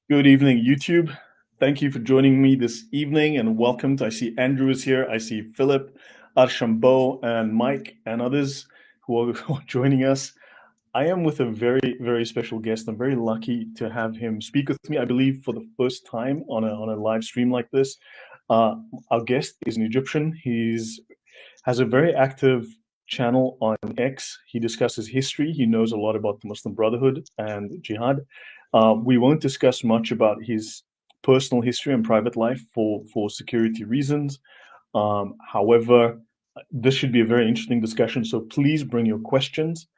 Good evening, YouTube. Thank you for joining me this evening and welcome to, I see Andrew is here, I see Philip, Archambault, and Mike, and others who are, who are joining us. I am with a very, very special guest. I'm very lucky to have him speak with me, I believe, for the first time on a live stream like this. Our guest is an Egyptian. He's has a very active channel on X. He discusses history. He knows a lot about the Muslim Brotherhood and jihad. We won't discuss much about his personal history and private life for security reasons. However, this should be a very interesting discussion. So please bring your questions.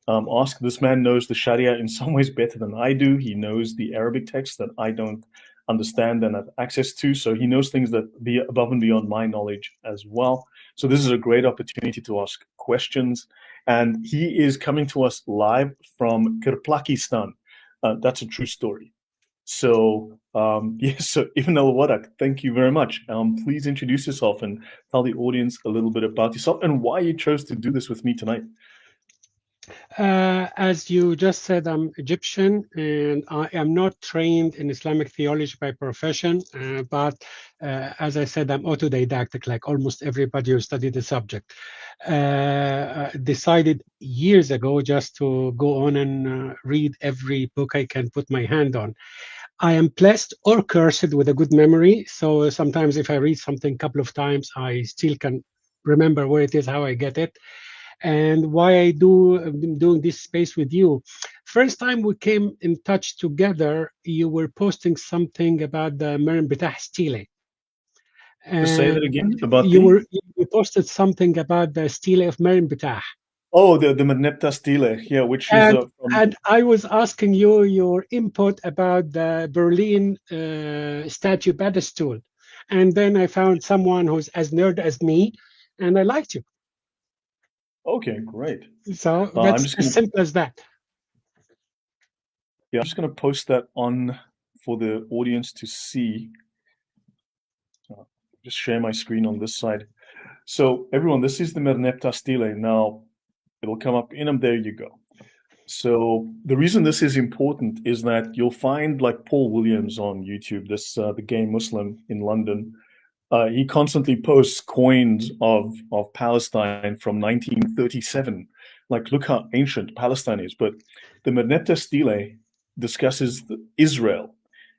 Ask. This man knows the Sharia in some ways better than I do. He knows the Arabic text that I don't understand and have access to. So he knows things that be above and beyond my knowledge as well. So this is a great opportunity to ask questions. And he is coming to us live from Kirplakistan. That's a true story. So yes, so Ibn Alwarraq, thank you very much. Please introduce yourself and tell the audience a little bit about yourself and why you chose to do this with me tonight. As you just said, I'm Egyptian and I am not trained in Islamic theology by profession, but as I said, I'm autodidactic, like almost everybody who studied the subject. Decided years ago just to go on and read every book I can put my hand on. I am blessed or cursed with a good memory, so sometimes if I read something a couple of times, I still can remember where it is, how I get it and why I'm doing this space with you. First time we came in touch together, you were posting something about the Meren Betah stele. Just say that And again about the you posted something about the stele of Meren Betah. the Merneptah stele, yeah, which is And from and I was asking you your input about the Berlin statue pedestal. And then I found someone who's as nerd as me, and I liked you. okay, great. So I'm that's just as gonna simple as that. yeah, I'm just gonna post that on for the audience to see. Just share my screen on this side. So everyone, this is the Merneptah stele. Now it'll come up in them. There you go. So the reason this is important is that you'll find like Paul Williams on YouTube, this the gay Muslim in London. He constantly posts coins of Palestine from 1937. Like, look how ancient Palestine is. But the Merneptah stele discusses Israel,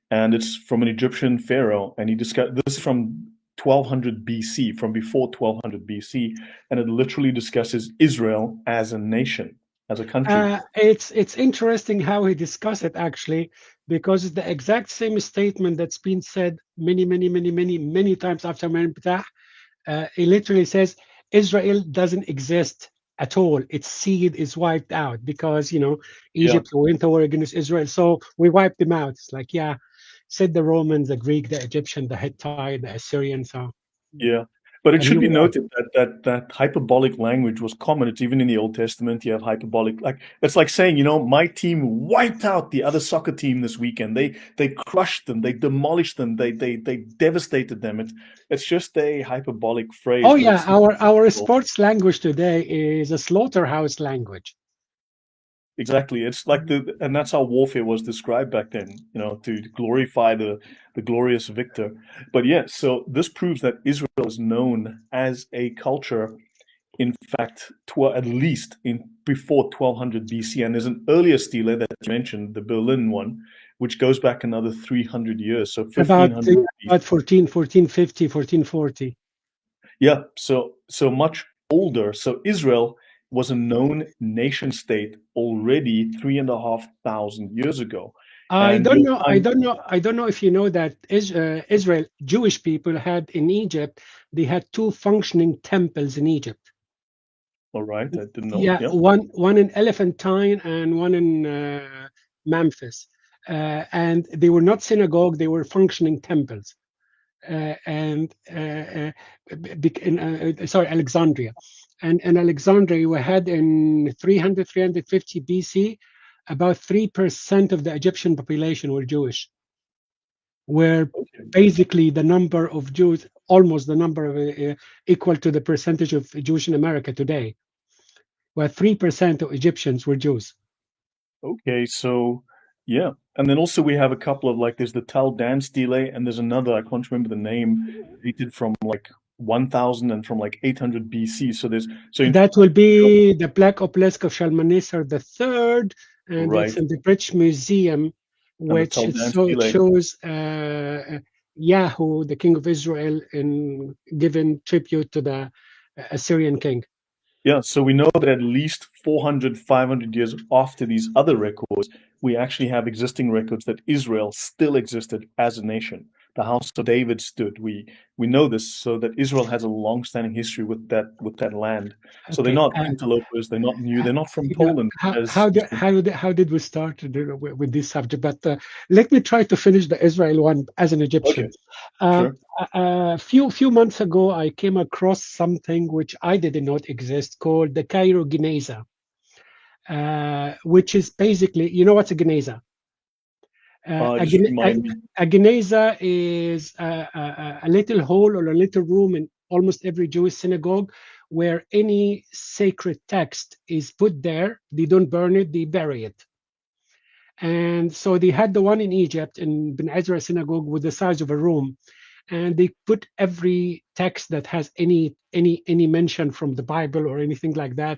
and it's from an Egyptian pharaoh, and he discuss this is from 1200 BC, from before 1200 BC, and it literally discusses Israel as a nation, as a country. It's interesting how he discussed it actually, because it's the exact same statement that's been said many times after Mary Ptah. He literally says Israel doesn't exist at all. Its seed is wiped out because Yeah, Egypt went to war against Israel, so we wiped them out. It's like said the Romans, the Greek, the Egyptian, the Hittite, the Assyrian. So, yeah. But it and here should be we are. noted that hyperbolic language was common. It's even in the Old Testament. You have hyperbolic, like it's like saying, my team wiped out the other soccer team this weekend. They crushed them. They demolished them. They devastated them. It's just a hyperbolic Oh phrase, but yeah, it's our literal. sports language today is a slaughterhouse language. Exactly. It's like and that's how warfare was described back then, to glorify the glorious victor. But yeah, so this proves that Israel is known as a culture, in fact, at least in before 1200 BC. And there's an earlier stele that you mentioned, the Berlin one, which goes back another 300 years, so About 1500 about BC. 1450, 1440. Yeah, so much older. So Israel was a known nation state already 3,500 years ago. I And don't you'll know. I find, don't know. I don't know if you know that Israel Jewish people had in Egypt. They had two functioning temples in Egypt. all right, I didn't know. Yeah, Yeah. one in Elephantine and one in Memphis. And they were not synagogue. They were functioning temples. And sorry, Alexandria. And in Alexandria, we had in 300, 350 BC, about 3% of the Egyptian population were Jewish, where basically the number of Jews, almost the number of equal to the percentage of Jewish in America today, where 3% of Egyptians were Jews. Okay, so yeah, And then also we have a couple of like there's the Tal Dan stele, and there's another I can't remember the name, dated from like 1000 and from like 800 BC. So there's so in That will be the Black Obelisk of Shalmaneser the Third, and it's right, in the British Museum, and the which Tal it Dan so it stele. shows Yahoo, the king of Israel, in giving tribute to the Assyrian king. Yeah, so we know that at least 400, 500 years after these other records, we actually have existing records that Israel still existed as a nation. The house of David stood. We know this, so that Israel has a long-standing history with that land. So they're Okay, not interlopers, they're not new, they're not from you know, Poland, how as how did how did we start with this subject? But let me try to finish the Israel one as an Egyptian. okay, Uh, sure. a few months ago, I came across something which I didn't know exist called the Cairo Geneza, which is basically, you know what's a Geneza? A, Just gene- remind me. a Geneza is a little hole or a little room in almost every Jewish synagogue where any sacred text is put there. They don't burn it, they bury it. And so they had the one in Egypt in Ben Ezra synagogue with the size of a room. And they put every text that has any mention from the Bible or anything like that.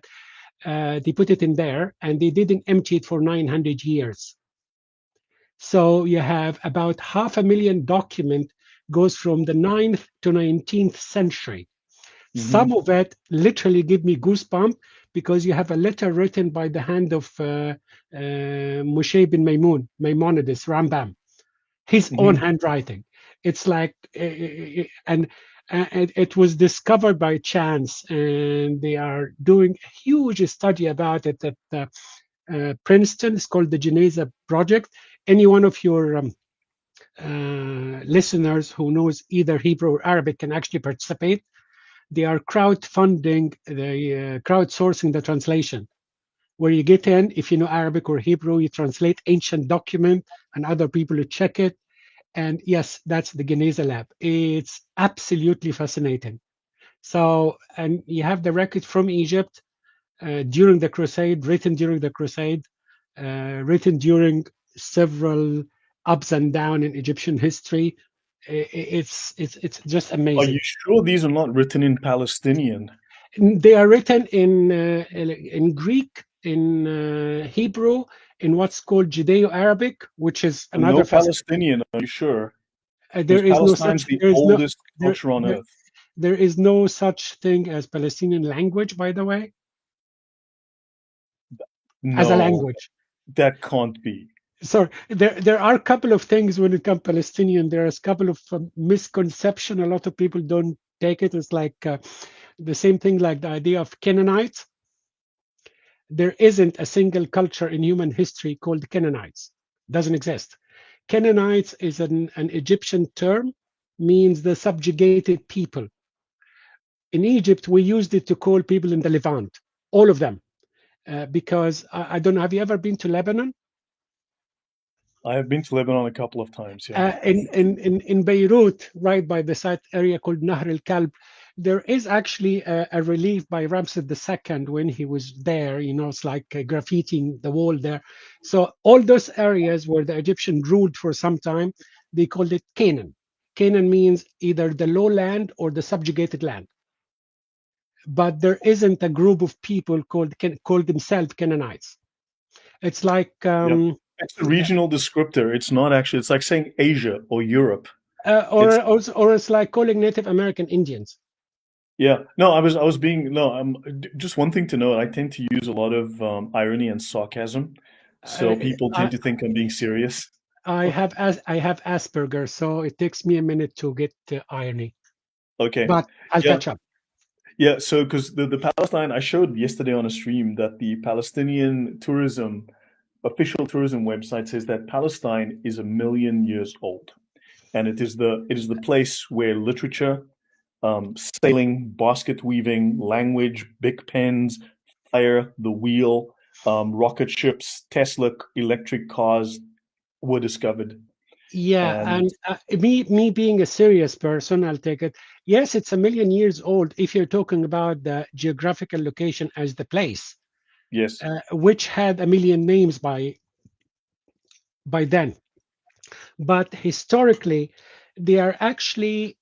They put it in there, and they didn't empty it for 900 years. So you have about 500,000 document goes from the 9th to 19th century. Some Hmm. of it literally give me goosebump because you have a letter written by the hand of Moshe bin Maimonides, Rambam, his own Hmm. handwriting. It's like, and it was discovered by chance, and they are doing a huge study about it at Princeton. It's called the Geneza Project. Any one of your listeners who knows either Hebrew or Arabic can actually participate. They are crowdfunding, crowdsourcing the translation. Where you get in, if you know Arabic or Hebrew, you translate ancient document, and other people will check it. And yes, that's the Geneza Lab. It's absolutely fascinating. So, and you have the record from Egypt during the Crusade, written during the Crusade, written during several ups and downs in Egyptian history. It's just Are you amazing. sure these are not written in Palestinian? They are written in Greek, in Hebrew, in what's called Judeo-Arabic, which is So another no facet. Palestinian, are you sure? Because There is no Palestine's such. the There is no. oldest There, culture on there, earth. there is no such thing as Palestinian language, by the way, as a No, language. that can't be. So there are a couple of things when it comes Palestinian. There's a couple of misconception. A lot of people don't take it. It's like the same thing like the idea of Canaanites. There isn't a single culture in human history called Canaanites. Doesn't exist. Canaanites is an Egyptian term, means the subjugated people. In Egypt, we used it to call people in the Levant, all of them, because I don't know. Have you ever been to Lebanon? I have been to Lebanon a couple of times, yeah. In Beirut, right by the site area called Nahr al Kalb, there is actually a relief by Ramses II when he was there. You know, it's like graffitiing the wall there. So all those areas where the Egyptian ruled for some time, they called it Canaan. Canaan means either the lowland or the subjugated land. But there isn't a group of people called themselves Canaanites. It's like Yeah. It's a regional descriptor. It's not actually, it's like saying Asia or Europe. It's or it's like calling Native American Indians. yeah. No, I was being no. Just one thing to note. I tend to use a lot of irony and sarcasm, so people tend I to think I'm being serious. I have Asperger, so it takes me a minute to get to irony, Okay. but I'll Yeah. catch up. Yeah. So because the Palestine, I showed yesterday on a stream that the Palestinian tourism official tourism website says that Palestine is 1 million years old, and it is the place where literature, sailing, basket weaving, language, big pens, fire, the wheel, rocket ships, Tesla electric cars were discovered. Yeah, And and me being a serious person, I'll take it. Yes, it's 1 million years old if you're talking about the geographical location as the place, yes, which had 1 million names by by then. But historically, they are actually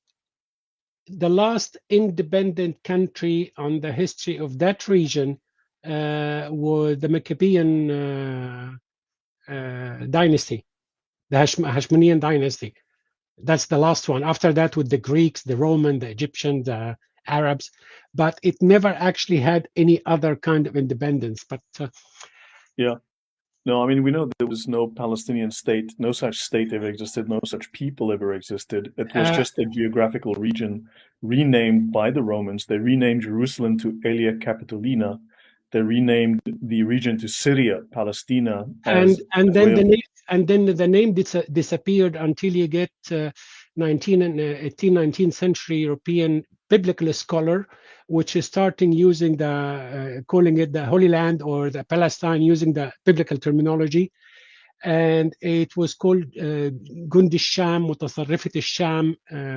the last independent country on the history of that region was the Maccabean dynasty, the Hashmonean dynasty. That's the last one. After that, with the Greeks, the Roman, the Egyptian, the Arabs, but it never actually had any other kind of independence. But Yeah. No, I mean, we know there was no Palestinian state, no such state ever existed, no such people ever existed. It was uh, just a geographical region renamed by the Romans. They renamed Jerusalem to Aelia Capitolina. They renamed the region to Syria, Palestina, and as a way of. then the name disappeared until you get 19 and 18th 19th century European biblical scholar, which is starting using the calling it the Holy Land or the Palestine using the biblical terminology, and it was called Gund al-Sham, Mutasarrifat al-Sham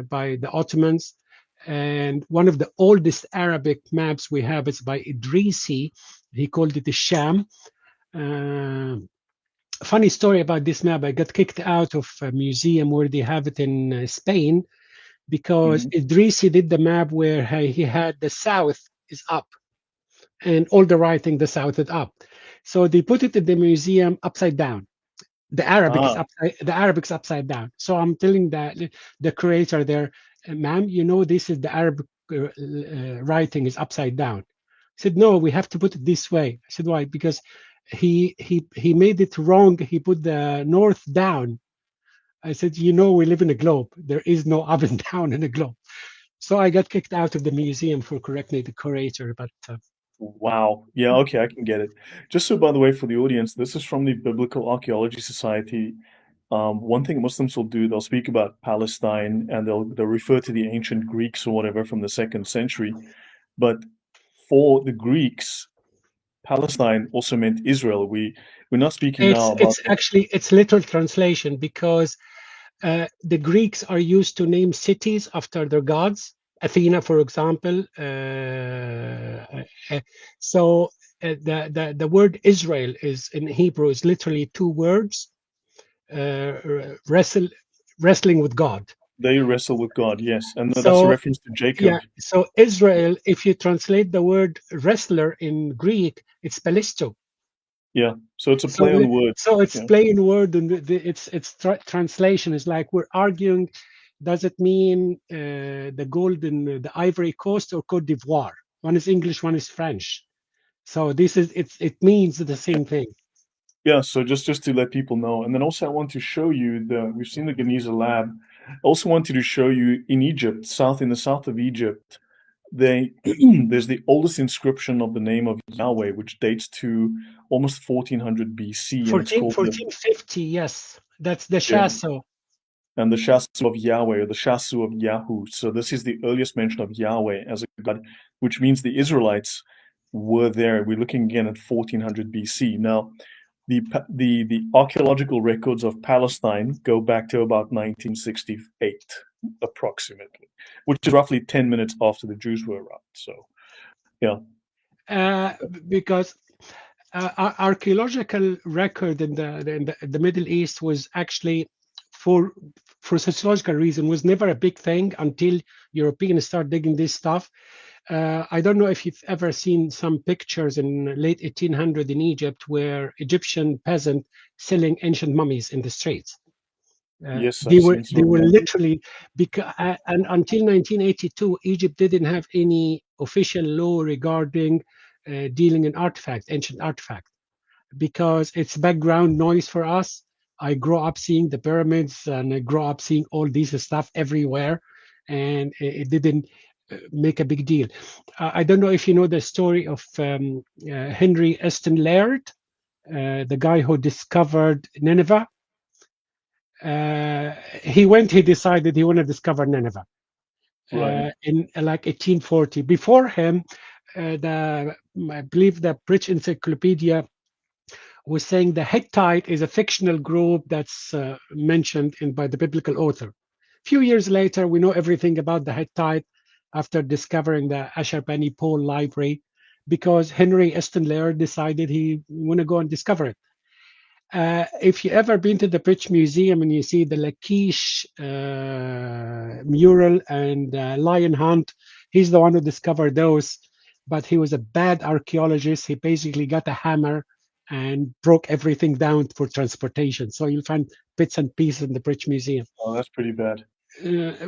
by the Ottomans. And one of the oldest Arabic maps we have is by Idrisi. He called it the Sham. Uh, Funny story about this map. I got kicked out of a museum where they have it in Spain because Mhm. Idrisi did the map where he had the south is up and all the writing the south is up. So they put it in the museum upside down. Ah, The Arabic's upside down. So I'm telling the creator there, ma'am, you know this is the Arabic writing is upside down. I said, no, we have to put it this way. I said, why? Because he made it wrong. He put the north down. I said, you know, we live in a globe. There is no up and down in a globe. So I got kicked out of the museum for correcting the curator. But wow. Yeah, okay, I can get it. Just so, by the way, for the audience, this is from the Biblical Archaeology Society. One thing Muslims will do, they'll speak about Palestine and they'll refer to the ancient Greeks or whatever from the second century. But for the Greeks, Palestine also meant Israel. We're not speaking now about it's actually it's literal translation because the Greeks are used to name cities after their gods. Athena, for example. So the word Israel is in Hebrew is literally two words, uh, wrestle wrestling with God. they wrestle with God, yes. And no, that's a So reference to Jacob. yeah, so Israel, if you translate the word wrestler in Greek, it's Palisto. Yeah. So it's a So play on words. it's Yeah. plain word, and translation is like we're arguing. Does it mean the golden, the Ivory Coast, or Cote d'Ivoire? One is English, one is French. So this is it means the same thing. Yeah, so just to let people know. And then also I want to show you we've seen the Geniza lab. I also wanted to show you in Egypt, in the south of Egypt, they there's the oldest inscription of the name of Yahweh, which dates to almost 1400 BC, and it's called the 1450, yes, that's the yeah, Shaso. and the Shasu of Yahweh or the Shasu of Yahu. So this is the earliest mention of Yahweh as a god, which means the Israelites were there. We're looking again at 1400 BC. Now, the archaeological records of Palestine go back to about 1968, approximately, which is roughly 10 minutes after the Jews were around. So, yeah. uh, because archaeological record in the Middle East was actually for for sociological reason was never a big thing until Europeans start digging this stuff. I don't know if you've ever seen some pictures in late 1800 in Egypt where Egyptian peasant selling ancient mummies in the streets. Yes, I've seen They some. were Yeah. literally because and until 1982 Egypt didn't have any official law regarding dealing in artifacts, ancient artifacts, because it's background noise for us. I grew up seeing the pyramids and I grew up seeing all this stuff everywhere, and it didn't make a big deal. I don't know if you know the story of Henry Eston Laird, the guy who discovered Nineveh. He decided he wanted to discover Nineveh Right. in like 1840. Before him, I believe the British Encyclopedia was saying the Hittite is a fictional group that's mentioned by the biblical author. A few years later, we know everything about the Hittite after discovering the Ashurbanipal library because Henry Eston Laird decided he want to go and discover it. If you ever been to the British Museum and you see the Lakish mural and lion hunt, he's the one who discovered those. But he was a bad archaeologist. He basically got a hammer and broke everything down for transportation. So you'll find bits and pieces in the British Museum. Oh, that's pretty bad.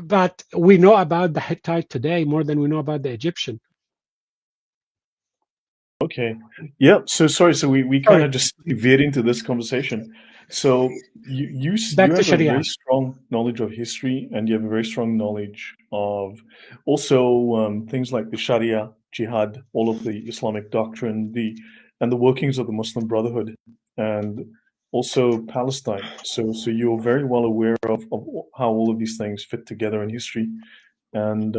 But we know about the Hittite today more than we know about the Egyptian. Okay. Yeah. So sorry. So we kind Sorry, of just veered into this conversation. So you back to have a very Sharia. strong knowledge of history, and you have a very strong knowledge of also things like the Sharia, jihad, all of the Islamic doctrine, the workings of the Muslim Brotherhood, and also Palestine. So you're very well aware of how all of these things fit together in history. And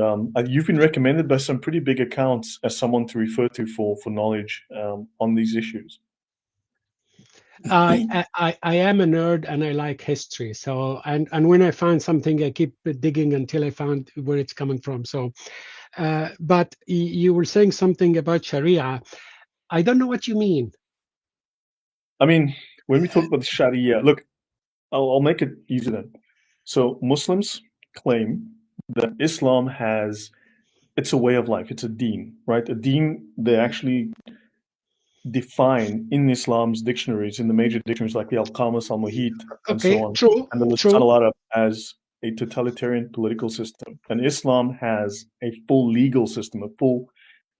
you've been recommended by some pretty big accounts as someone to refer to for knowledge on these issues. I am a nerd and I like history. So and when I find something, I keep digging until I find where it's coming from. So, but you were saying something about Sharia. I don't know what you mean. I mean, when we talk about the Sharia, look, I'll make it easy then. So Muslims claim that Islam has it's a way of life. It's a deen, right? A deen they actually define in Islam's dictionaries, in the major dictionaries like the Al-Qamus, Al-Muhit, and so Okay, on, true, and the Lisan true. al-Arab as a totalitarian political system. And Islam has a full legal system, a full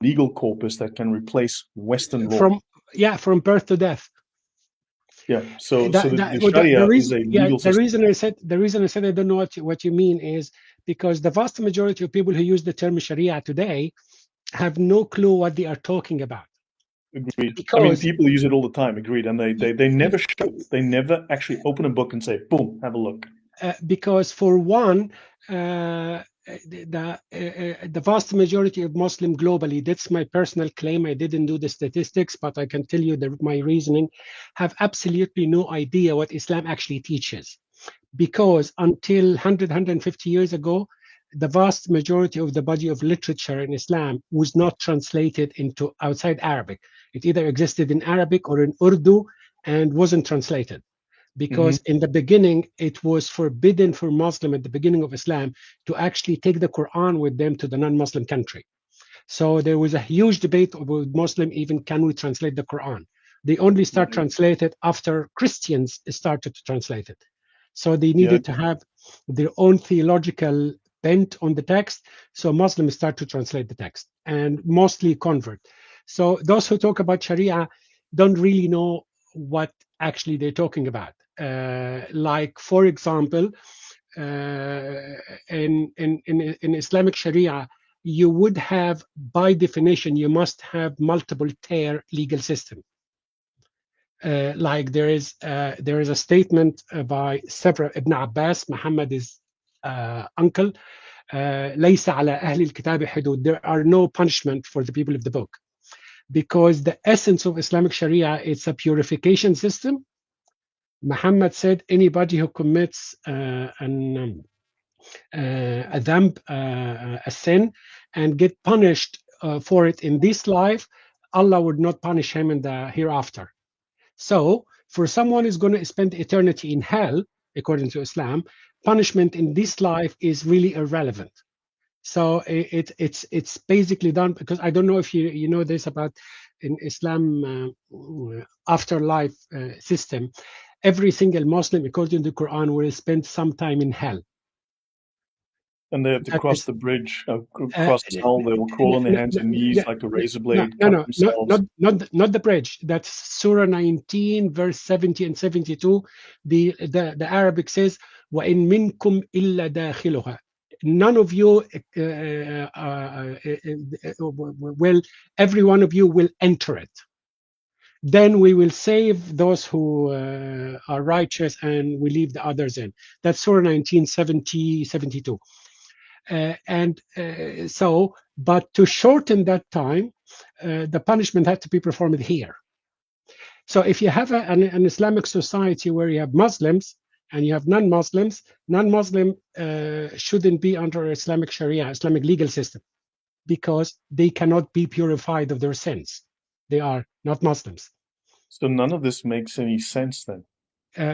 legal corpus that can replace Western law. From birth to death. Yeah. So the Well, the Sharia is reason, a yeah, legal system. the reason I said I don't know what you mean is because the vast majority of people who use the term Sharia today have no clue what they are talking about. Agreed. I mean, Because people use it all the time. Agreed. And they never show. They never actually open a book and say, "Boom, have a look." because for one, the vast majority of Muslim globally, that's my personal claim. I didn't do the statistics, but I can tell you that my reasoning have absolutely no idea what Islam actually teaches. Because until 100, 150 years ago, the vast majority of the body of literature in Islam was not translated into outside Arabic. It either existed in Arabic or in Urdu and wasn't translated Hmm. because in the beginning it was forbidden for Muslim at the beginning of Islam to actually take the Quran with them to the non-Muslim country. So there was a huge debate about Muslim even can we translate the Quran. They only start Right. translated after Christians started to translate it. So they Yeah. needed to have their own theological bent on the text. So Muslims start to translate the text and mostly convert. So those who talk about Sharia don't really know what actually they're talking about. Like, for example, in Islamic Sharia, you would have, by definition, you must have multiple tier legal system. Like there is a statement by several Ibn Abbas, Muhammad is uncle. ليس على أهل الكتاب حدود. There are no punishment for the people of the book because the essence of Islamic Sharia is a purification system. Muhammad said anybody who commits a dhanb, a sin, and get punished for it in this life, Allah would not punish him in the hereafter. So, for someone who's going to spend eternity in hell, according to Islam, punishment in this life is really irrelevant. So it's basically done because I don't know if you know this about in Islam afterlife system. Every single Muslim, according to the Quran, will spend some time in hell. And they have to That cross is the bridge, uh, cross hell. They will crawl on their hands and knees like a razor no, blade, no, cut no, themselves. not the bridge. That's Surah 19, verse 70 and 72. The Arabic says, وَإِن مِّنكُمْ إِلَّا دَاخِلُهَا. None of you will, every one of you will enter it. Then we will save those who are righteous and we leave the others in. That's Surah 19, 70, 72. But to shorten that time, the punishment had to be performed here. So if you have an Islamic society where you have Muslims and you have non-Muslims, non-Muslim shouldn't be under Islamic Sharia, Islamic legal system, because they cannot be purified of their sins. They are not Muslims. So none of this makes any sense then.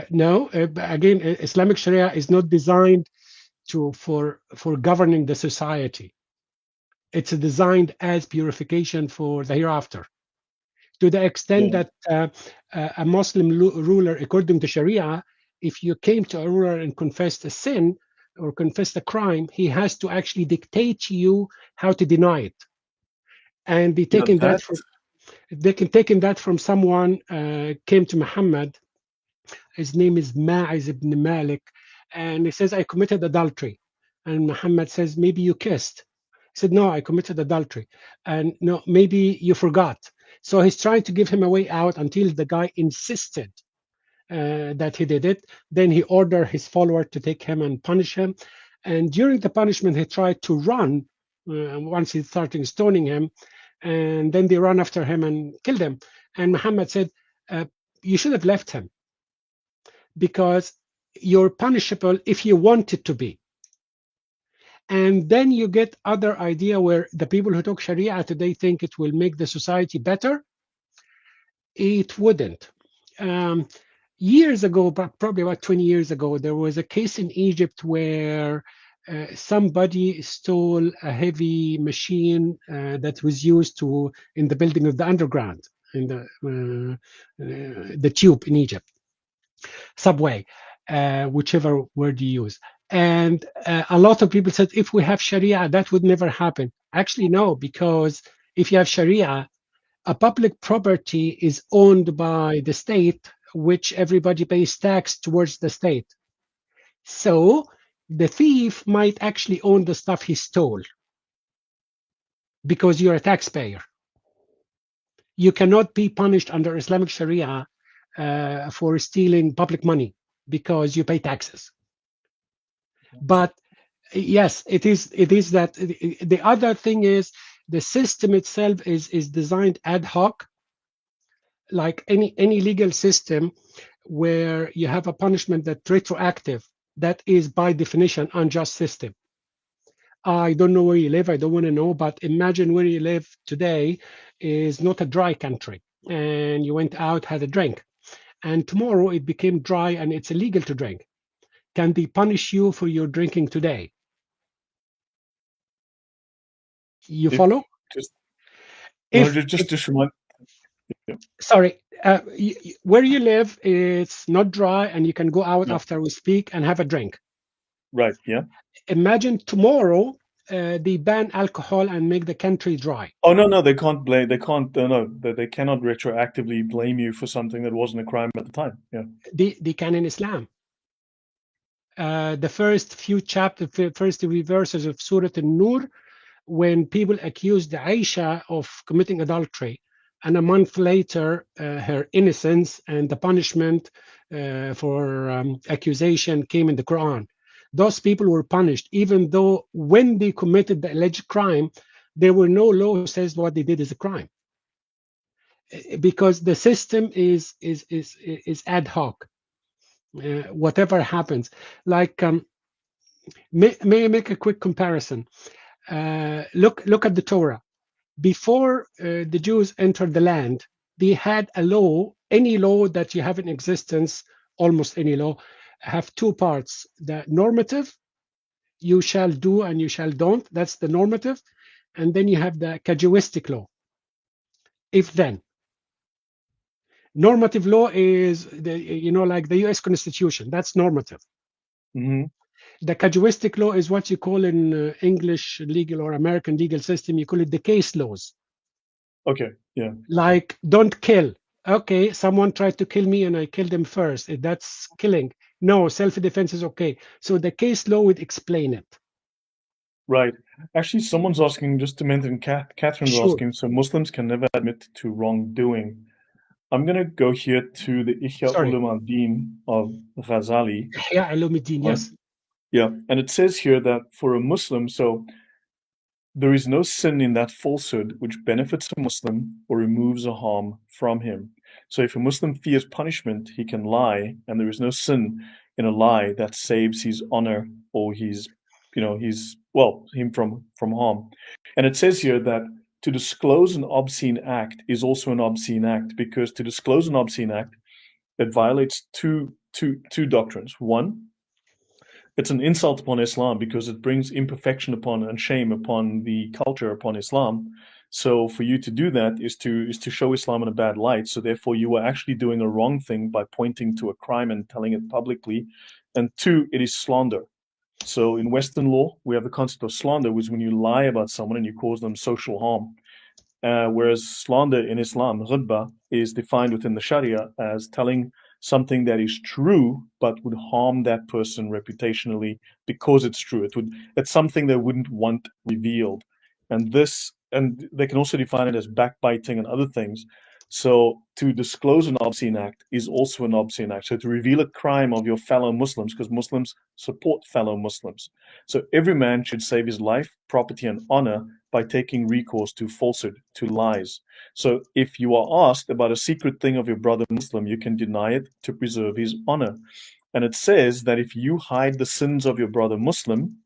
No, again, Islamic Sharia is not designed for governing the society. It's designed as purification for the hereafter. To the extent Yeah. that a Muslim ruler, according to Sharia, if you came to a ruler and confessed a sin or confessed a crime, he has to actually dictate to you how to deny it. And Yeah, that they can taken that from someone came to Muhammad. His name is Ma'iz ibn Malik, and he says, I committed adultery. And Muhammad says, maybe you kissed. He said, no, I committed adultery. And no, maybe you forgot. So he's trying to give him a way out until the guy insisted that he did it. Then he ordered his follower to take him and punish him. And during the punishment, he tried to run once he started stoning him. And then they ran after him and killed him. And Muhammad said, you should have left him because you're punishable if you want it to be. And then you get other idea where the people who talk Sharia today think it will make the society better. It wouldn't. Years ago, probably about 20 years ago, there was a case in Egypt where somebody stole a heavy machine that was used in the building of the underground, in the tube in Egypt, subway, whichever word you use. And a lot of people said, if we have Sharia, that would never happen. Actually, no, because if you have Sharia, a public property is owned by the state, which everybody pays tax towards the state. So the thief might actually own the stuff he stole because you're a taxpayer. You cannot be punished under Islamic Sharia for stealing public money because you pay taxes. But yes, it is that. The other thing is the system itself is designed ad hoc, like any legal system where you have a punishment that's retroactive. That is by definition unjust system. I don't know where you live. I don't want to know, but imagine where you live today is not a dry country, and you went out, had a drink, and tomorrow it became dry and it's illegal to drink. Can they punish you for your drinking today? You if follow? just no, If, just remind. Yeah. sorry, where you live is not dry and you can go out No. after we speak and have a drink. Right. Yeah. Imagine tomorrow they ban alcohol and make the country dry. Oh no, no, they can't blame. They can't. No, they cannot retroactively blame you for something that wasn't a crime at the time. Yeah. They can in Islam. The first few chapters, first few verses of Surah An-Nur, when people accused Aisha of committing adultery, and a month later, her innocence and the punishment for accusation came in the Quran. Those people were punished, even though when they committed the alleged crime, there were no law that says what they did is a crime, because the system is ad hoc. Whatever happens, like may I make a quick comparison? Look at the Torah. Before the Jews entered the land, they had a law. Any law that you have in existence, almost any law, have two parts: the normative, you shall do and you shall don't. That's the normative, and then you have the casuistic law. If then. Normative law is like the U.S. Constitution. That's normative. Hmm. The casuistic law is what you call in English legal or American legal system, you call it the case laws. Okay. Yeah. Like, don't kill. Okay, someone tried to kill me and I killed him first. That's killing. No, self-defense is okay. So the case law would explain it. Right. Actually, someone's asking, just to mention, Catherine's Sure. asking, so Muslims can never admit to wrongdoing. I'm going to go here to the Ihya Sorry. Ulum al-Din of Ghazali. Ihya Ulumuddin, Right? yes. Yeah. And it says here that for a Muslim, so there is no sin in that falsehood which benefits a Muslim or removes a harm from him. So if a Muslim fears punishment, he can lie, and there is no sin in a lie that saves his honor or him from harm. And it says here that to disclose an obscene act is also an obscene act, because to disclose an obscene act, it violates two two doctrines. One, it's an insult upon Islam because it brings imperfection upon and shame upon the culture, upon Islam. So for you to do that is to show Islam in a bad light. So therefore you are actually doing a wrong thing by pointing to a crime and telling it publicly. And two, it is slander. So in Western law, we have the concept of slander, which is when you lie about someone and you cause them social harm. Whereas slander in Islam, ghibba, is defined within the Sharia as telling something that is true but would harm that person reputationally because it's true. It's something they wouldn't want revealed. And they can also define it as backbiting and other things. So to disclose an obscene act is also an obscene act. So to reveal a crime of your fellow Muslims, because Muslims support fellow Muslims. So every man should save his life, property, and honor by taking recourse to falsehood, to lies. So if you are asked about a secret thing of your brother Muslim, you can deny it to preserve his honor. And it says that if you hide the sins of your brother Muslim,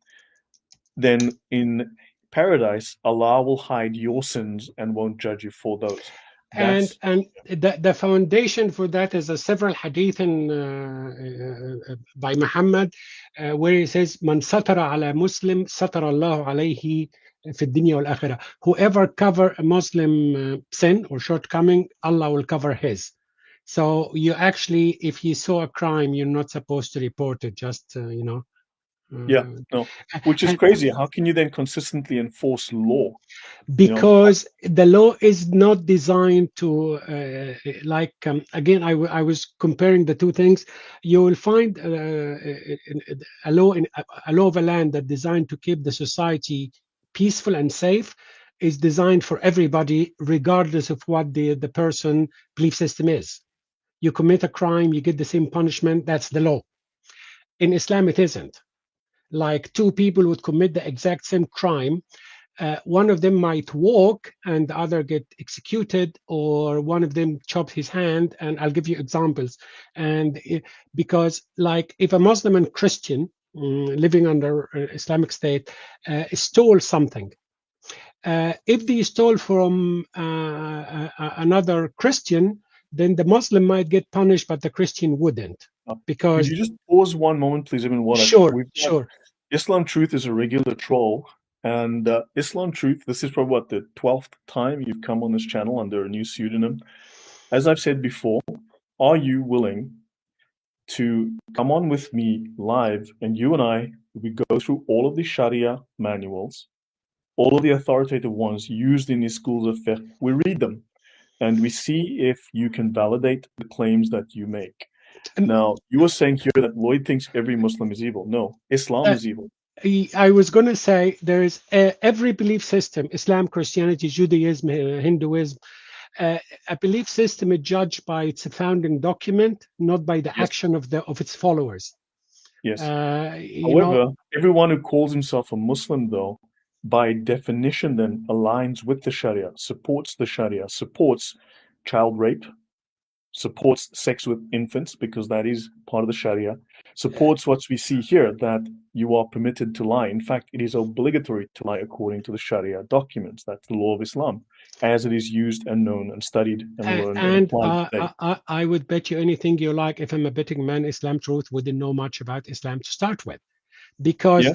then in paradise, Allah will hide your sins and won't judge you for those. And the foundation for that is several hadith by Muhammad where he says, "Man satara ala Muslim, satara Allah alayhi fi dunya wal akhirah." Whoever cover a Muslim sin or shortcoming, Allah will cover his. So you actually, if you saw a crime, you're not supposed to report it. Just which is crazy. How can you then consistently enforce law? Because the law is not designed to again, I was comparing the two things. You will find a law of a land that designed to keep the society peaceful and safe is designed for everybody, regardless of what the person belief system is. You commit a crime, you get the same punishment. That's the law. In Islam, it isn't. Like two people would commit the exact same crime. One of them might walk and the other get executed, or one of them chops his hand. And I'll give you examples. And because like if a Muslim and Christian living under Islamic State stole something, if they stole from another Christian, then the Muslim might get punished, but the Christian wouldn't. Because could you just pause one moment, please? Sure. Islam Truth is a regular troll, and Islam Truth, this is probably what, the 12th time you've come on this channel under a new pseudonym. As I've said before, are you willing to come on with me live, and you and I, we go through all of the Sharia manuals, all of the authoritative ones used in these schools of fiqh, we read them, and we see if you can validate the claims that you make. Now, you were saying here that Lloyd thinks every Muslim is evil. No, Islam is evil. I was going to say there is every belief system, Islam, Christianity, Judaism, Hinduism, a belief system is judged by its founding document, not by the action of its followers. Yes. However, everyone who calls himself a Muslim, though, by definition then aligns with the Sharia, supports the Sharia, supports child rape, supports sex with infants, because that is part of the Sharia, supports what we see here, that you are permitted to lie. In fact, it is obligatory to lie according to the Sharia documents. That's the law of Islam, as it is used and known and studied and learned and applied today. I would bet you anything you like, if I'm a betting man, Islam Truth wouldn't know much about Islam to start with. Because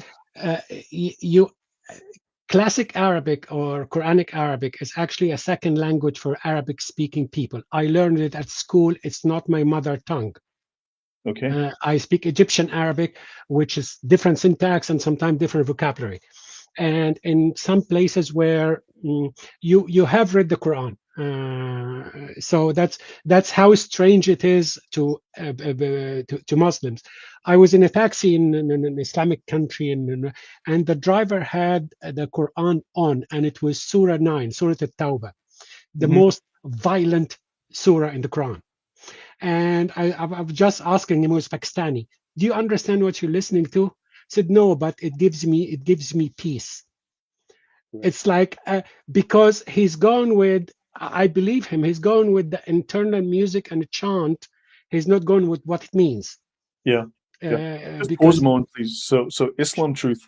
Classic Arabic or Quranic Arabic is actually a second language for Arabic-speaking people. I learned it at school. It's not my mother tongue. Okay. I speak Egyptian Arabic, which is different syntax and sometimes different vocabulary. And in some places where you have read the Quran, so that's how strange it is to Muslims. I was in a taxi in an Islamic country, and the driver had the Quran on, and it was Surah 9, Surah At-Tawbah, the most violent surah in the Quran. And I was just asking him, he was Pakistani, "Do you understand what you're listening to?" He said, "No, but it gives me peace." It's like because he's gone with, I believe him, he's gone with the internal music and the chant. He's not going with what it means. Just pause a moment, please. So Islam Truth,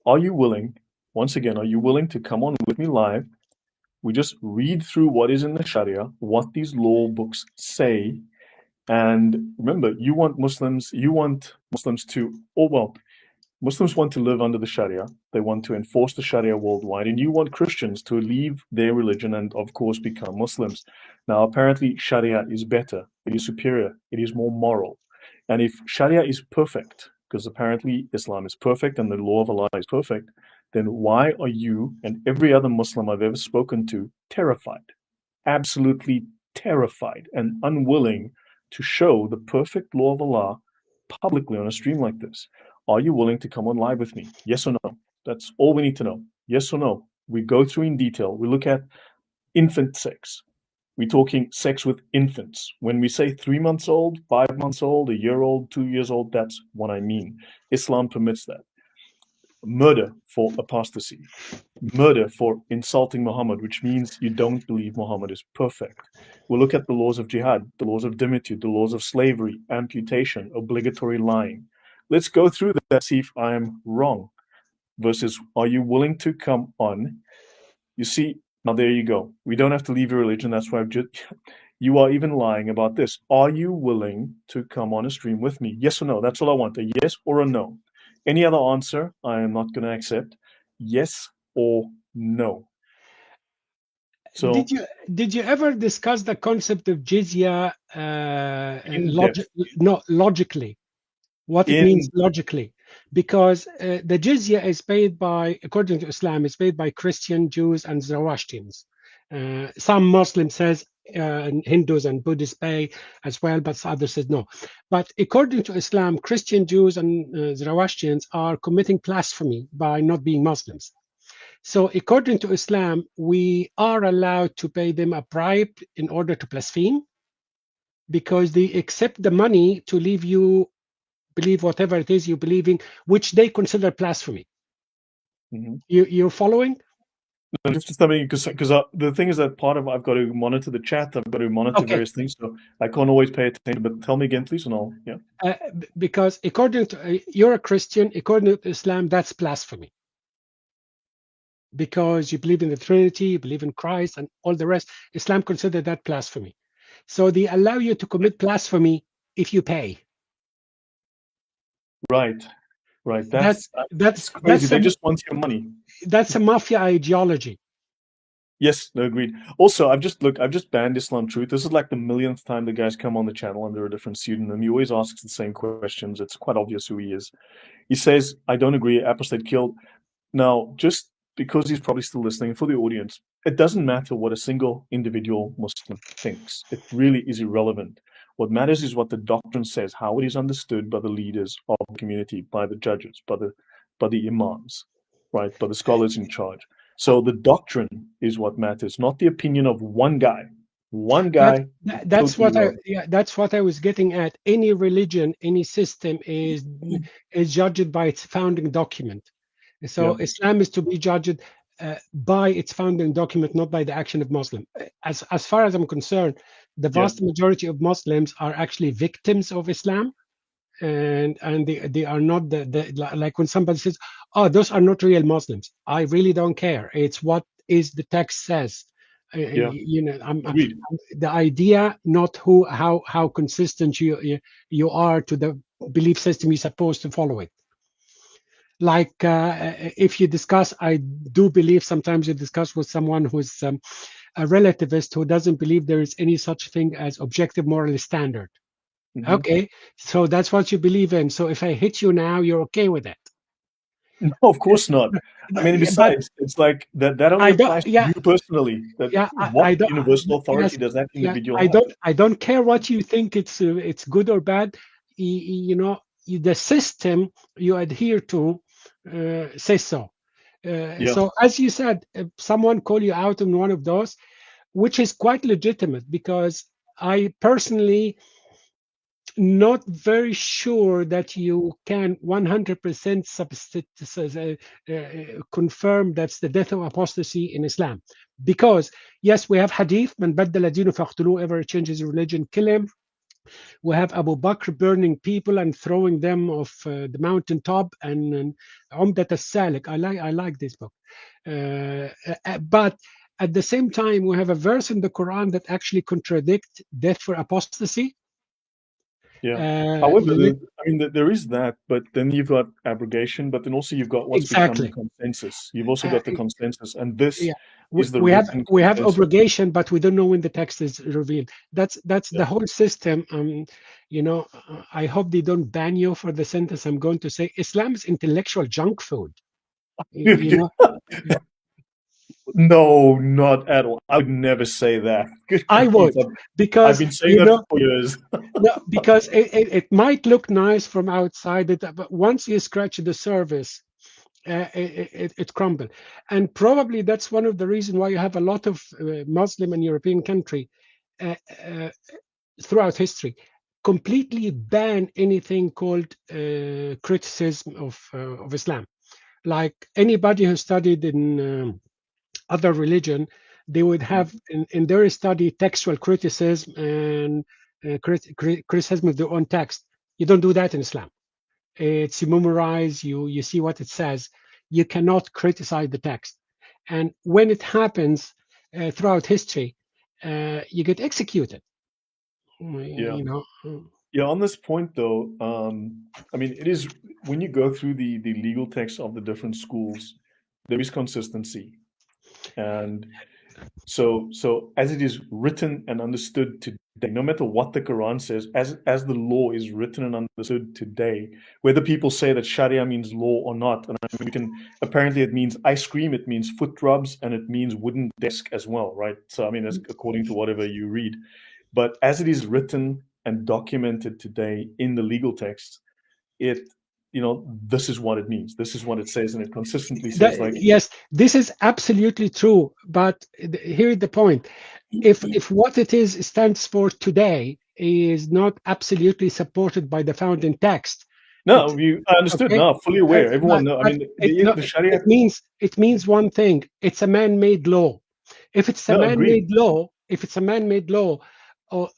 are you willing, once again, are you willing to come on with me live? We just read through what is in the Sharia, what these law books say, And remember, you want Muslims to, oh well, Muslims want to live under the Sharia. They want to enforce the Sharia worldwide, and you want Christians to leave their religion and, of course, become Muslims. Now, apparently, Sharia is better. It is superior. It is more moral. And if Sharia is perfect, because apparently Islam is perfect and the law of Allah is perfect, then why are you and every other Muslim I've ever spoken to terrified, absolutely terrified, and unwilling to show the perfect law of Allah publicly on a stream like this? Are you willing to come on live with me? Yes or no? That's all we need to know. Yes or no? We go through in detail. We look at infant sex. We're talking sex with infants. When we say 3 months old, 5 months old, a year old, 2 years old, that's what I mean. Islam permits that. Murder for apostasy. Murder for insulting Muhammad, which means you don't believe Muhammad is perfect. We'll look at the laws of jihad, the laws of dimitude, the laws of slavery, amputation, obligatory lying. Let's go through that, see if I'm wrong. Versus, are you willing to come on? You see, now there you go. We don't have to leave your religion. That's why I've just, you are even lying about this. Are you willing to come on a stream with me? Yes or no? That's all I want, a yes or a no. Any other answer, I am not going to accept. Yes or no. So Did you ever discuss the concept of jizya in depth, logically? What it means in logically? Because the jizya is paid by, according to Islam, is paid by Christian, Jews, and Zoroastrians. Some Muslims says Hindus and Buddhists pay as well, but others says no. But according to Islam, Christian, Jews, and Zoroastrians are committing blasphemy by not being Muslims. So according to Islam, we are allowed to pay them a bribe in order to blaspheme because they accept the money to leave you believe whatever it is you believe in, which they consider blasphemy. You're following? No, just tell me, because the thing is that part of I've got to monitor the chat, I've got to monitor various things, so I can't always pay attention. But tell me again, please, and I'll because according to you're a Christian, according to Islam, that's blasphemy. Because you believe in the Trinity, you believe in Christ, and all the rest. Islam consider that blasphemy. So they allow you to commit blasphemy if you pay. Right. That's crazy. They just want your money. That's a mafia ideology. Yes, no, agreed. Also, I've just banned Islam Truth. This is like the millionth time the guy's come on the channel under a different pseudonym. He always asks the same questions. It's quite obvious who he is. He says, I don't agree, apostate killed. Now, just because he's probably still listening, for the audience, it doesn't matter what a single individual Muslim thinks. It really is irrelevant. What matters is what the doctrine says, how it is understood by the leaders of the community, by the judges, by the imams, right, by the scholars in charge. So the doctrine is what matters, not the opinion of one guy. One guy. That's what I was getting at. Any religion, any system is judged by its founding document. So Islam is to be judged by its founding document, not by the action of Muslim. As far as I'm concerned, the vast majority of Muslims are actually victims of Islam, and they are not like when somebody says, "Oh, those are not real Muslims." I really don't care. It's what is the text says. You know, I'm the idea, not how consistent you are to the belief system you're supposed to follow it. Like if you discuss, I do believe sometimes you discuss with someone who's a relativist who doesn't believe there is any such thing as objective moral standard. Okay, so that's what you believe in. So if I hit you now, you're okay with it? No, of course not. I mean, besides, it's like that only applies to you personally. What universal authority does that individual have? I don't care what you think it's good or bad. You know, the system you adhere to says so. So as you said, if someone call you out on one of those, which is quite legitimate, because I personally not very sure that you can 100% confirm that's the death of apostasy in Islam. Because yes, we have hadith, man baddala dinu faqtulu, ever changes religion, kill him. We have Abu Bakr burning people and throwing them off the mountaintop, and Umdat al-Salik. I like this book. But at the same time, we have a verse in the Quran that actually contradicts death for apostasy. Yeah. However, You need there is that, but then you've got abrogation, but then also you've got what's become the exactly. consensus. You've also Uh, got the consensus, and this yeah, is the we have written we have consensus. obligation, but we don't know when the text is revealed. That's Yeah. the whole system. I hope they don't ban you for the sentence I'm going to say. Islam is intellectual junk food. You know, No, not at all. I would never say that. Good I grief. would I've because been saying that for years. no, because it might look nice from outside, but once you scratch the surface, it crumbled. And probably that's one of the reasons why you have a lot of Muslim and European country uh, uh, throughout history completely ban anything called criticism of Islam. Like anybody who studied in other religion, they would have in their study textual criticism and criticism of their own text. You don't do that in Islam. It's you memorize, you see what it says. You cannot criticize the text. And when it happens throughout history, you get executed. Yeah. You know. Yeah, on this point though, I mean, it is when you go through the legal texts of the different schools, there is consistency. And so as it is written and understood today, no matter what the Quran says, as the law is written and understood today, whether people say that Sharia means law or not, and I mean, we can apparently it means ice cream, it means foot rubs, and it means wooden desk as well, right? So I mean, as according to whatever you read. But as it is written and documented today in the legal text, it, this is what it means. This is what it says, and it consistently says like, Yes, this is absolutely true. But here's the point: if what it is stands for today is not absolutely supported by the founding text, it no, I understood. okay. No, fully aware. Everyone But know. I but mean, it no, the Sharia. it means one thing. It's a man-made law. If it's a No, agreed. man-made law,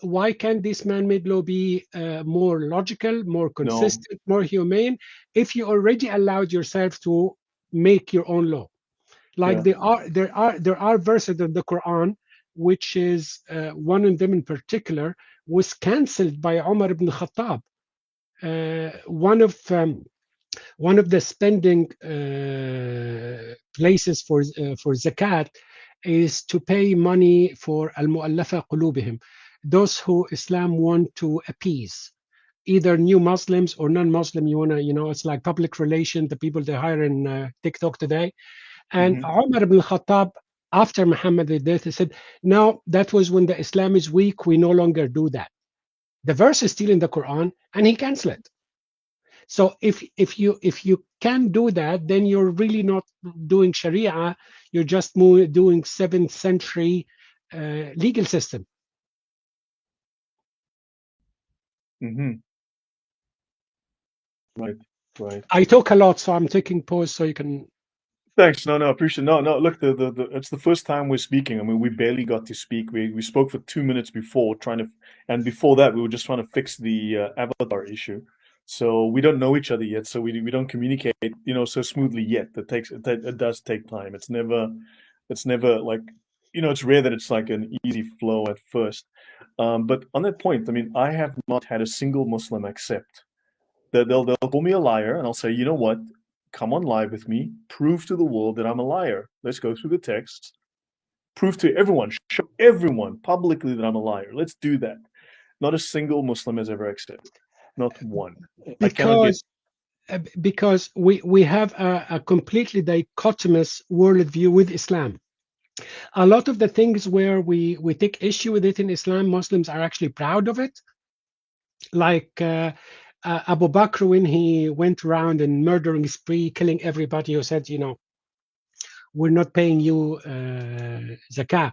why can't this man-made law be more logical, more No, consistent, more humane? If you already allowed yourself to make your own law, like yeah. there are verses in the Quran, which is one of them in particular was cancelled by Umar ibn Khattab. One of the spending places for zakat is to pay money for al-mu'allafa qulubihim, those who Islam want to appease, either new Muslims or non-Muslim. It's like public relation, the people they hire in TikTok today. And Hmm. Umar ibn Khattab, after Muhammad's death, he said, "No, that was when the Islam is weak. We no longer do that." The verse is still in the Quran, and he canceled it. So if you can do that, then you're really not doing Sharia. You're just doing 7th century legal system. Hmm. Right, right. I talk a lot, so I'm taking pause so you can. Thanks. No, no, appreciate. No, no. Look, it's the first time we're speaking. I mean, we barely got to speak. We spoke for 2 minutes before and before that, we were just trying to fix the avatar issue. So we don't know each other yet. So we don't communicate, so smoothly yet. It does take time. It's never like, it's rare that it's like an easy flow at first. But on that point, I mean, I have not had a single Muslim accept that they'll call me a liar, and I'll say, you know what? Come on live with me. Prove to the world that I'm a liar. Let's go through the texts. Prove to everyone, show everyone publicly that I'm a liar. Let's do that. Not a single Muslim has ever accepted. Not one. I cannot get. Because we have a completely dichotomous worldview with Islam. A lot of the things where we take issue with it in Islam, Muslims are actually proud of it. Like Abu Bakr, when he went around and murdering spree, killing everybody who said, we're not paying you zakah.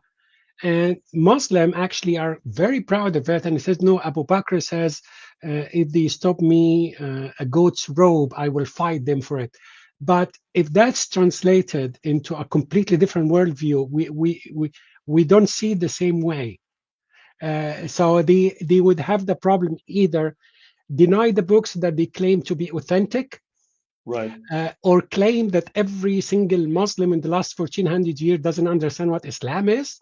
And Muslim actually are very proud of it. And he says, no, Abu Bakr says, if they stop me a goat's robe, I will fight them for it. But if that's translated into a completely different worldview, we don't see it the same way. So they would have the problem either deny the books that they claim to be authentic, Right. or claim that every single Muslim in the last 1400 years doesn't understand what Islam is,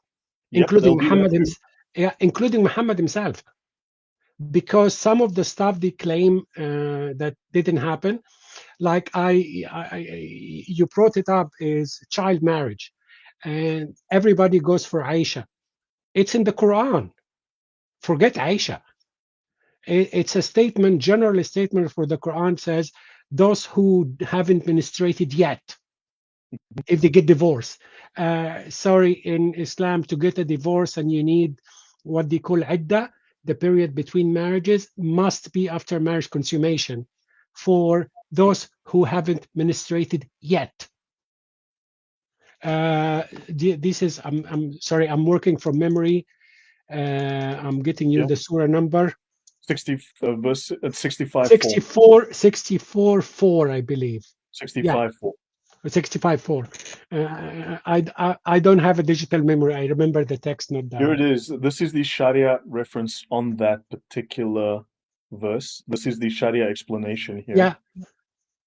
Yep, including they'll do that Muhammad too. yeah, including Muhammad himself. because some of the stuff they claim that didn't happen, like you brought it up, is child marriage, and everybody goes for Aisha. It's in the Quran. Forget Aisha. It's a statement, general statement for the Quran says those who haven't menstruated yet, if they get divorced. Sorry, in Islam, to get a divorce and you need what they call iddah, the period between marriages, must be after marriage consummation for those who haven't menstruated yet. This is, I'm sorry, I'm working from memory. I'm getting you the surah number. 60 verse 65 64 4, I believe. 65 4. 65 4. I don't have a digital memory. I remember the text, not Here the. it is. This is the Sharia reference on that particular verse. This is the Sharia explanation here. Yeah.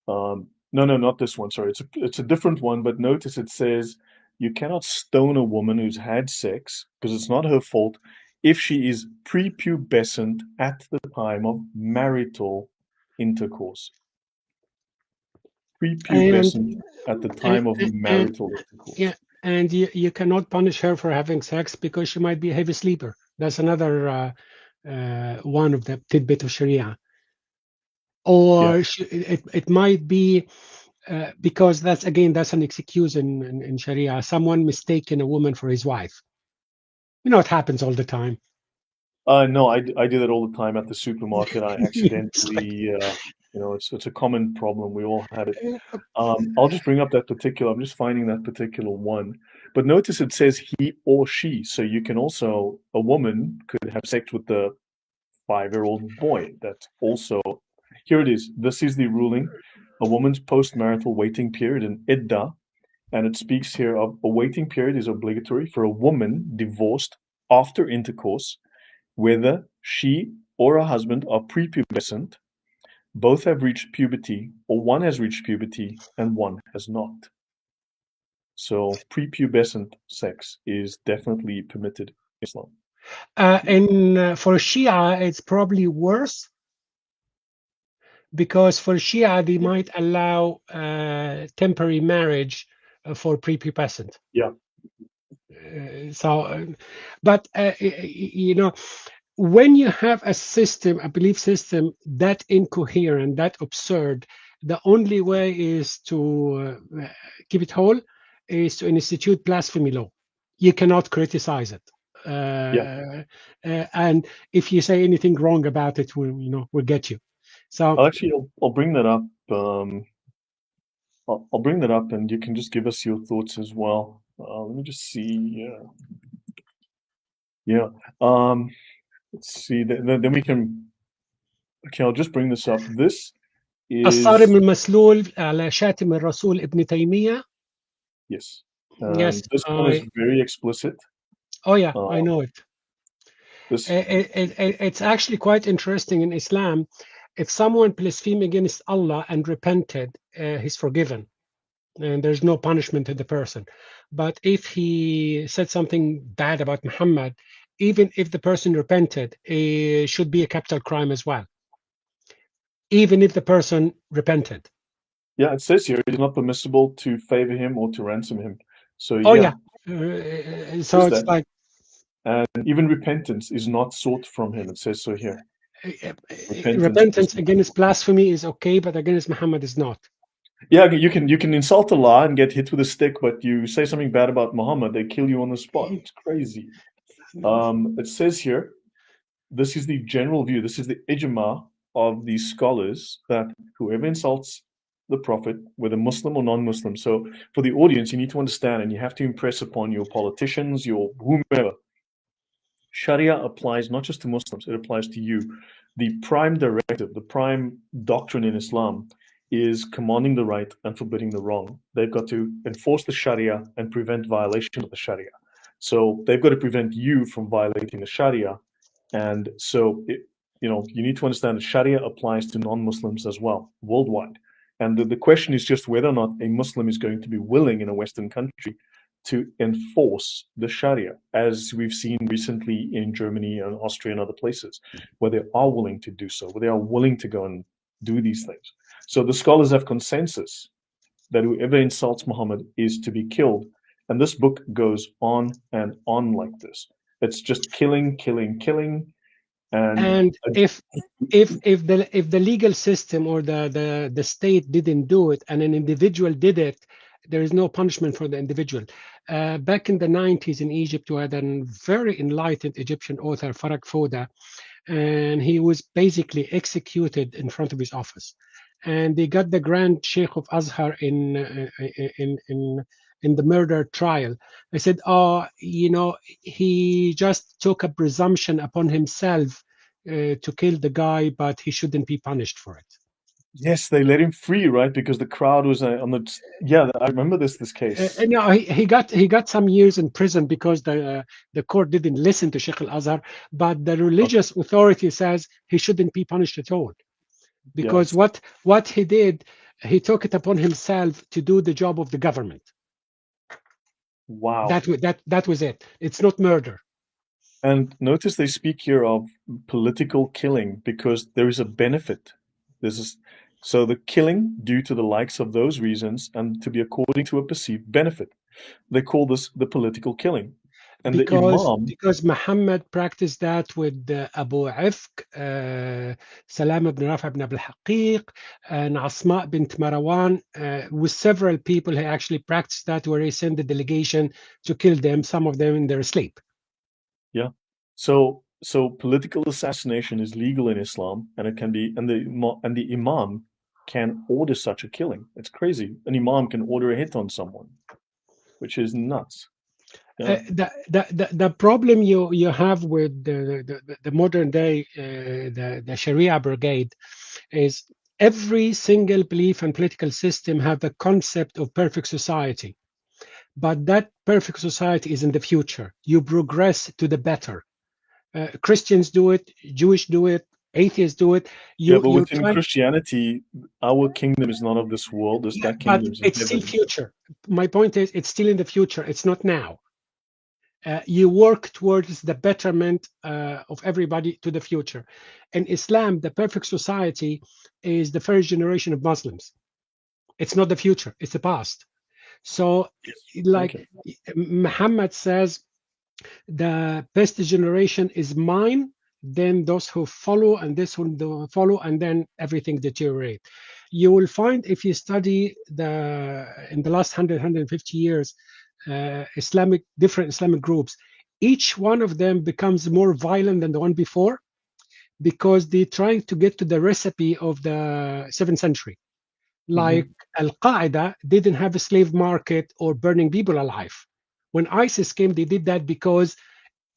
No, not this one. Sorry, it's a different one. But notice it says you cannot stone a woman who's had sex because it's not her fault if she is prepubescent at the time of marital intercourse. Prepubescent at the time of marital intercourse. Yeah, and you cannot punish her for having sex because she might be a heavy sleeper. That's another one of the tidbit of Sharia. Or it might be because that's an excuse in Sharia. Someone mistaken a woman for his wife. You know, it happens all the time. No, I do that all the time at the supermarket. I accidentally, it's a common problem. We all have it. I'll just bring up that particular. I'm just finding that particular one. But notice it says he or she. So you can also, a woman could have sex with the 5-year-old boy. That's also, here it is. This is the ruling. A woman's post-marital waiting period in iddah. And it speaks here of a waiting period is obligatory for a woman divorced after intercourse, whether she or her husband are prepubescent, both have reached puberty, or one has reached puberty and one has not. So prepubescent sex is definitely permitted in Islam. And for Shia, it's probably worse because for Shia, they might allow temporary marriage for prepubescent. Yeah. But when you have a belief system that incoherent, that absurd, the only way is to keep it whole is to institute blasphemy law. You cannot criticize it. And if you say anything wrong about it, we'll get you. So actually, I'll bring that up. I'll bring that up, and you can just give us your thoughts as well. Let me just see. Let's see. Then we can. Okay, I'll just bring this up. This is الصارم المسلول على شاتم الرسول ابن تيمية. Yes. Yes. This one is very explicit. Oh yeah, I know it. This it's actually quite interesting in Islam. If someone blasphemed against Allah and repented, he's forgiven, and there's no punishment to the person. But if he said something bad about Muhammad, even if the person repented, it should be a capital crime as well, even if the person repented. Yeah, it says here it is not permissible to favor him or to ransom him. So So it's like, and even repentance is not sought from him. It says so here. Repentance against blasphemy is okay, but against Muhammad is not. Yeah, you can insult Allah and get hit with a stick, but you say something bad about Muhammad, they kill you on the spot. It's crazy. It says here, this is the general view, this is the ijma of these scholars, that whoever insults the Prophet, whether Muslim or non-Muslim, so for the audience, you need to understand, and you have to impress upon your politicians, your whomever, Sharia applies not just to Muslims, it applies to you. The prime directive, the prime doctrine in Islam is commanding the right and forbidding the wrong. They've got to enforce the Sharia and prevent violation of the Sharia. So they've got to prevent you from violating the Sharia. And so, you need to understand that Sharia applies to non-Muslims as well, worldwide. And the question is just whether or not a Muslim is going to be willing in a Western country to enforce the Sharia, as we've seen recently in Germany and Austria and other places, where they are willing to do so, where they are willing to go and do these things. So the scholars have consensus that whoever insults Muhammad is to be killed. And this book goes on and on like this. It's just killing, killing, killing. And if the legal system or the state didn't do it and an individual did it, there is no punishment for the individual. Back in the 90s in Egypt, we had a very enlightened Egyptian author, Warraq Foda, and he was basically executed in front of his office. And they got the Grand Sheikh of Azhar in the murder trial. I said, oh, he just took a presumption upon himself to kill the guy, but he shouldn't be punished for it. Yes, they let him free, right? Because the crowd was on the. Yeah, I remember this case. No, he got some years in prison because the court didn't listen to Sheikh Al Azhar, but the religious authority says he shouldn't be punished at all, because what he did, he took it upon himself to do the job of the government. Wow. That was it. It's not murder. And notice they speak here of political killing because there is a benefit. So the killing due to the likes of those reasons and to be according to a perceived benefit. They call this the political killing. And because Muhammad practiced that with Abu-Ifk, Salam ibn Rafi ibn Abul Haqiq, and Asma bint Marwan, with several people he actually practiced that, where he sent a delegation to kill them, some of them in their sleep. Yeah. So political assassination is legal in Islam, and it can be, and the imam can order such a killing. It's crazy. An imam can order a hit on someone, which is nuts. Yeah. The problem you have with the modern day the Sharia brigade is every single belief and political system have the concept of perfect society, but that perfect society is in the future. You progress to the better. Christians do it, Jewish do it, atheists do it. But within Christianity, our kingdom is not of this world. That kingdom is it's still future. My point is, it's still in the future. It's not now. You work towards the betterment of everybody to the future. In Islam, the perfect society is the first generation of Muslims. It's not the future, it's the past. So, Muhammad says, the best generation is mine, then those who follow, and this who follow, and then everything deteriorate. You will find, if you study in the last 150 years, different Islamic groups, each one of them becomes more violent than the one before, because they're trying to get to the recipe of the 7th century. Like Al-Qaeda didn't have a slave market or burning people alive. When ISIS came, they did that because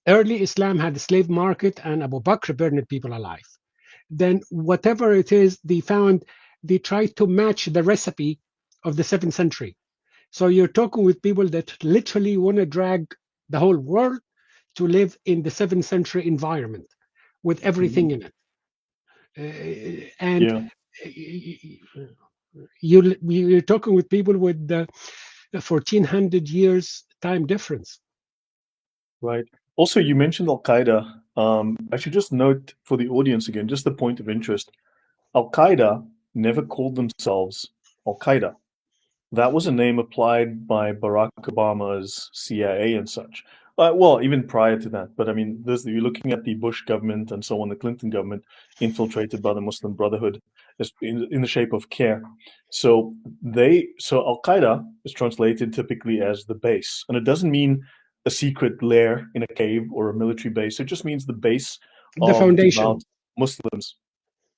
early Islam had a slave market and Abu Bakr burned people alive. Then whatever it is, they tried to match the recipe of the 7th century. So you're talking with people that literally want to drag the whole world to live in the 7th century environment with everything in it. And you're talking with people with the 1400 years time difference. Right. Also, you mentioned Al-Qaeda. I should just note for the audience again, just the point of interest. Al-Qaeda never called themselves Al-Qaeda. That was a name applied by Barack Obama's CIA and such. Well, even prior to that. But I mean, you're looking at the Bush government and so on, the Clinton government, infiltrated by the Muslim Brotherhood in the shape of CARE. So Al-Qaeda is translated typically as the base. And it doesn't mean a secret lair in a cave or a military base. It just means the base of foundation. Muslims.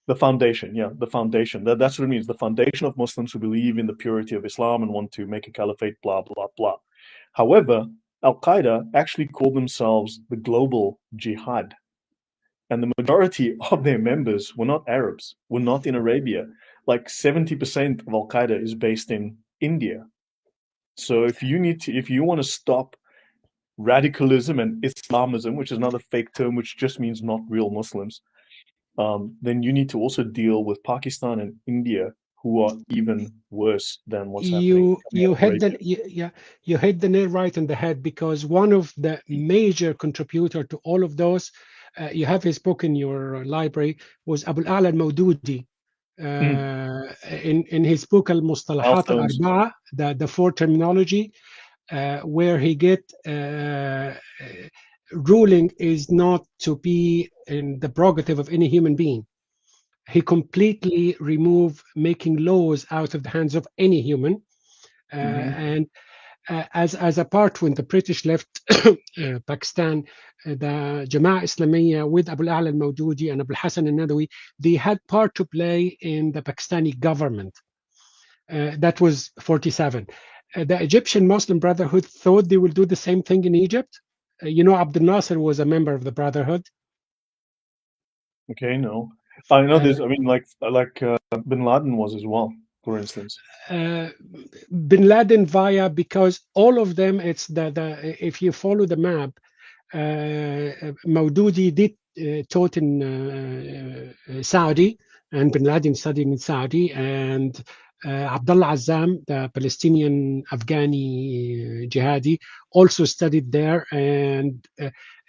The foundation, the foundation. That's what it means. The foundation of Muslims who believe in the purity of Islam and want to make a caliphate, blah, blah, blah. However, Al-Qaeda actually called themselves the Global Jihad. And the majority of their members were not Arabs, were not in Arabia. Like 70% of Al-Qaeda is based in India. So if you want to stop radicalism and Islamism, which is another fake term, which just means not real Muslims, then you need to also deal with Pakistan and India, who are even worse than what's happening You coming out you of hit Arabia. the yeah, you hit the nail right on the head, because one of the major contributor to all of those, you have his book in your library, was Abu al-A'la al-Mawdudi. Mm. In his book Al-Mustalahat Milestones. al-Arba'a, the four terminology, where he get ruling is not to be in the prerogative of any human being. He completely remove making laws out of the hands of any human. And as a part, when the British left Pakistan, the Jama'ah Islamiyya with Abu al-A'la al-Mawdudi and Abu al-Hasan al-Nadawi, they had part to play in the Pakistani government. That was 47. The Egyptian Muslim Brotherhood thought they will do the same thing in Egypt. Abdel Nasser was a member of the Brotherhood. Okay, no. I know Uh, this. I mean, Bin Laden was as well, for instance. uh, Bin Laden because all of them, it's if you follow the map, Maududi did taught in Saudi, and Bin Laden studied in Saudi, and Abdullah Azzam, the Palestinian Afghani jihadi, also studied there, and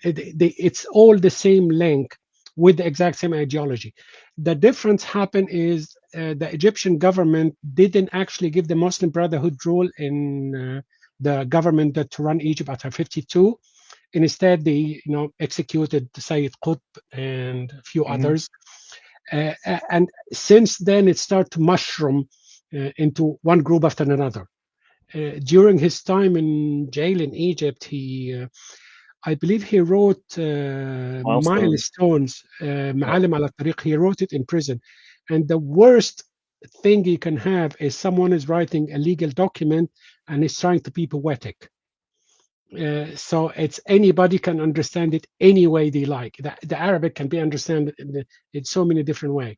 it's all the same link with the exact same ideology. The difference happened is the Egyptian government didn't actually give the Muslim Brotherhood role in the government that run Egypt after 52. Instead, they executed Sayyid Qutb and a few Hmm. others. And since then, it started to mushroom into one group after another. During his time in jail in Egypt, I believe he wrote Milestones. milestones, Yeah. Ma'alim ala Tariq. He wrote it in prison. And the worst thing you can have is someone is writing a legal document and is trying to be poetic. So it's anybody can understand it any way they like. The Arabic can be understood in so many different ways.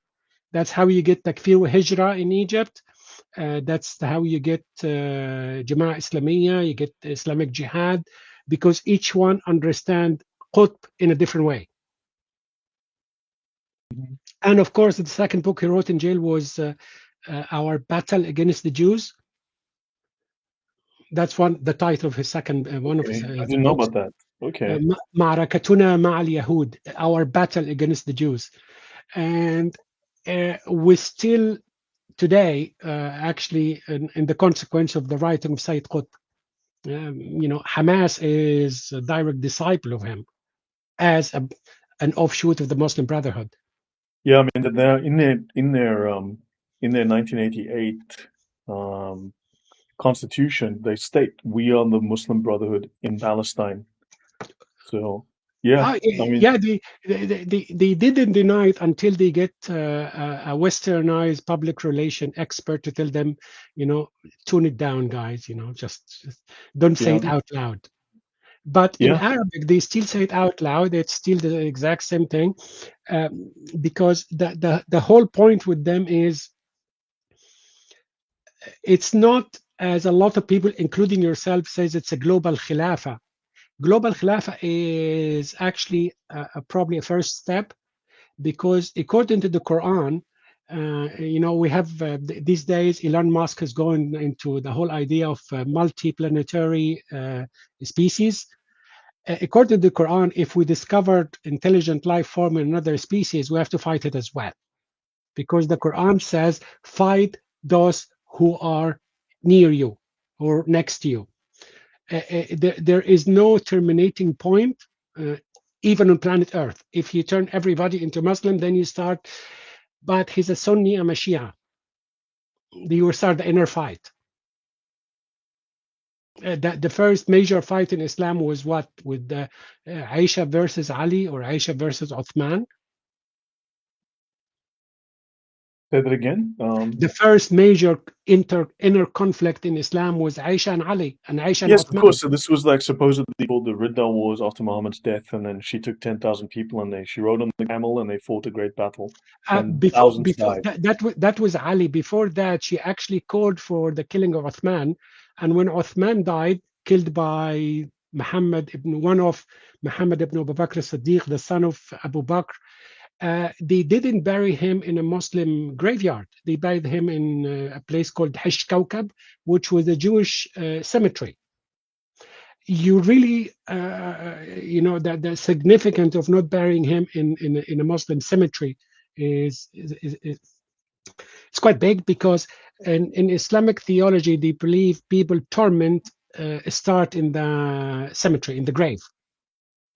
That's how you get takfir wa hijra in Egypt. That's how you get Jama'ah Islamiyya, you get Islamic Jihad, because each one understand Qutb in a different way. Mhm. And of course, the second book he wrote in jail was Our Battle Against the Jews. That's the title of his second, one of Okay, I his didn't know books. about that. Okay. معركتنا مع اليهود, Our Battle Against the Jews. And we still today, actually, in the consequence of the writing of Sayyid Qutb, Hamas is a direct disciple of him as an offshoot of the Muslim Brotherhood. Yeah, I mean that they're in their 1988 um, constitution, they state we are the Muslim Brotherhood in Palestine. So yeah, I mean Yeah, they didn't deny it until they get a westernized public relation expert to tell them, tune it down, guys, just don't say yeah, it out loud. But in yeah. Arabic, they still say it out loud. It's still the exact same thing, because the whole point with them is it's not, as a lot of people, including yourself, says it's a global khilafah. Global khilafah is actually probably a first step, because according to the Quran, we have these days Elon Musk is going into the whole idea of multi-planetary species. According to the Quran, if we discovered intelligent life form in another species, we have to fight it as well, because the Quran says fight those who are near you or next to you. There is no terminating point, uh, even on planet Earth. If you turn everybody into Muslim, then you start, but he's a Sunni, I'm a Shia. You will start the inner fight. The first major fight in Islam was what? With Aisha versus Ali, or Aisha versus Uthman. Say that again. The first major inner conflict in Islam was Aisha and Ali, and Aisha and Yes, of Uthman. course. So this was like supposedly called the Ridda Wars after Muhammad's death, and then she took 10,000 people and she rode on the camel and they fought a great battle, and thousands Before died. that was Ali. Before that, she actually called for the killing of Uthman, and when Uthman died, killed by one of Muhammad ibn Abu Bakr as-Siddiq, the son of Abu Bakr, they didn't bury him in a Muslim graveyard. They buried him in a place called Hish Kaukab, which was a Jewish cemetery. You really, that the significance of not burying him in a Muslim cemetery is it's quite big, because in Islamic theology, they believe people torment start in the cemetery, in the grave.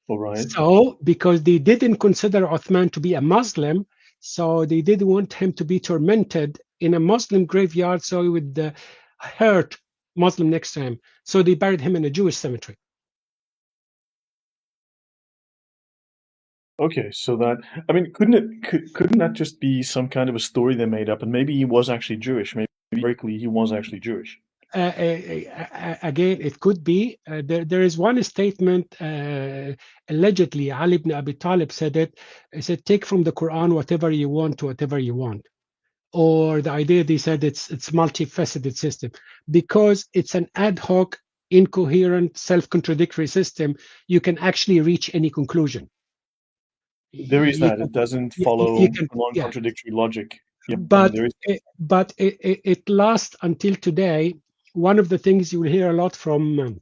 All right. So, because they didn't consider Uthman to be a Muslim, so they didn't want him to be tormented in a Muslim graveyard, so he would hurt Muslim next to him. So they buried him in a Jewish cemetery. Okay, so that, I mean, couldn't that just be some kind of a story they made up, and maybe he was actually Jewish? Maybe historically he was actually Jewish. Again, it could be. There is one statement, allegedly, Ali ibn Abi Talib said it. He said, take from the Quran whatever you want to whatever you want. Or the idea, they said, it's multifaceted system. Because it's an ad hoc, incoherent, self-contradictory system, you can actually reach any conclusion. There is that. It doesn't follow non-contradictory logic. Yep, but it lasts until today. One of the things you will hear a lot from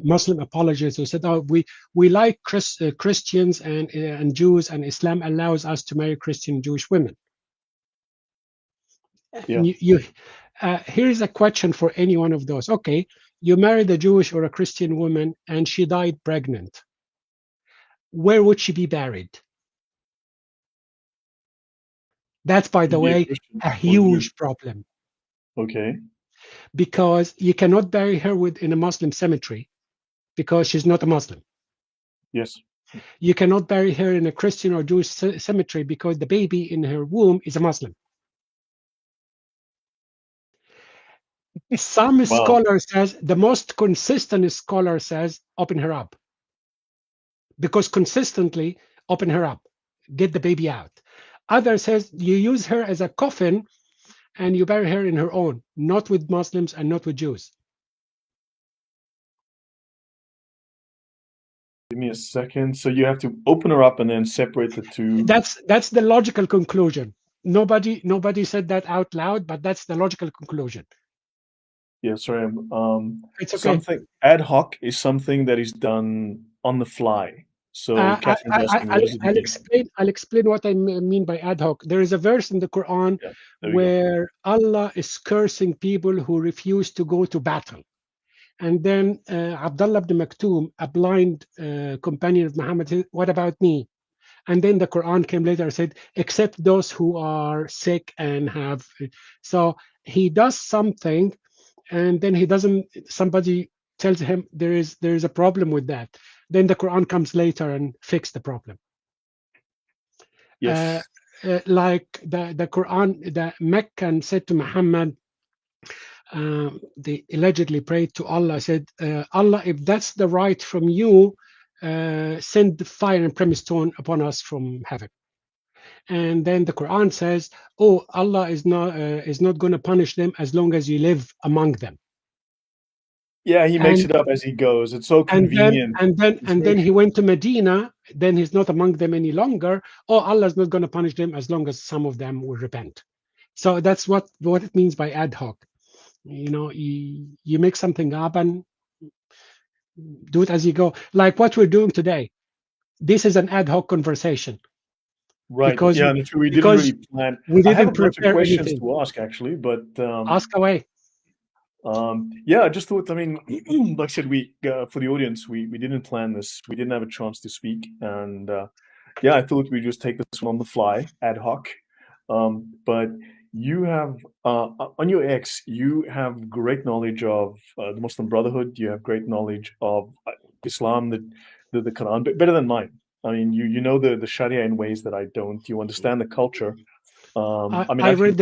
Muslim apologists who said, "Oh, we like Christians and Jews, and Islam allows us to marry Christian Jewish women." Yeah. Here's a question for any one of those. Okay, you married a Jewish or a Christian woman, and she died pregnant. Where would she be buried? That's, by the way, a huge problem. Okay. Because you cannot bury her in a Muslim cemetery, because she's not a Muslim. Yes. You cannot bury her in a Christian or Jewish cemetery, because the baby in her womb is a Muslim. Some scholar says, the most consistent scholar says, open her up. Because consistently, open her up, get the baby out. Others says, you use her as a coffin and you bury her in her own, not with Muslims and not with Jews. Give me a second. So you have to open her up and then separate the two. That's the logical conclusion. Nobody said that out loud, but that's the logical conclusion. Yeah, sorry. It's okay. Something ad hoc is something that is done on the fly. So Catherine's asking, what does it mean? I'll explain what I mean by ad hoc. There is a verse in the Quran where Allah is cursing people who refuse to go to battle. And then Abdullah ibn Maktoum, a blind companion of Muhammad, said, what about me? And then the Quran came later and said, except those who are sick and have. So he does something, and then he doesn't, somebody tells him there is a problem with that. Then the Quran comes later and fix the problem. Yes. Like the Quran, the Meccan said to Muhammad, they allegedly prayed to Allah, said, Allah, if that's the right from you, send fire and brimstone upon us from heaven. And then the Quran says, oh, Allah is not going to punish them as long as you live among them. Yeah, he makes it up as he goes. It's so convenient. And then he went to Medina. Then he's not among them any longer. Oh, Allah is not going to punish them as long as some of them will repent. So that's what it means by ad hoc. You know, you make something up and do it as you go. Like what we're doing today. This is an ad hoc conversation. Right. Because, yeah, we didn't really plan. We didn't I have a bunch of questions anything to ask, actually, but ask away. Yeah, I just thought, I mean, like I said, for the audience, we didn't plan this. We didn't have a chance to speak. And yeah, I thought we'd just take this one on the fly, ad hoc. But you have, on your X, you have great knowledge of the Muslim Brotherhood. You have great knowledge of Islam, the Quran, better than mine. I mean, you know the Sharia in ways that I don't. You understand the culture. I read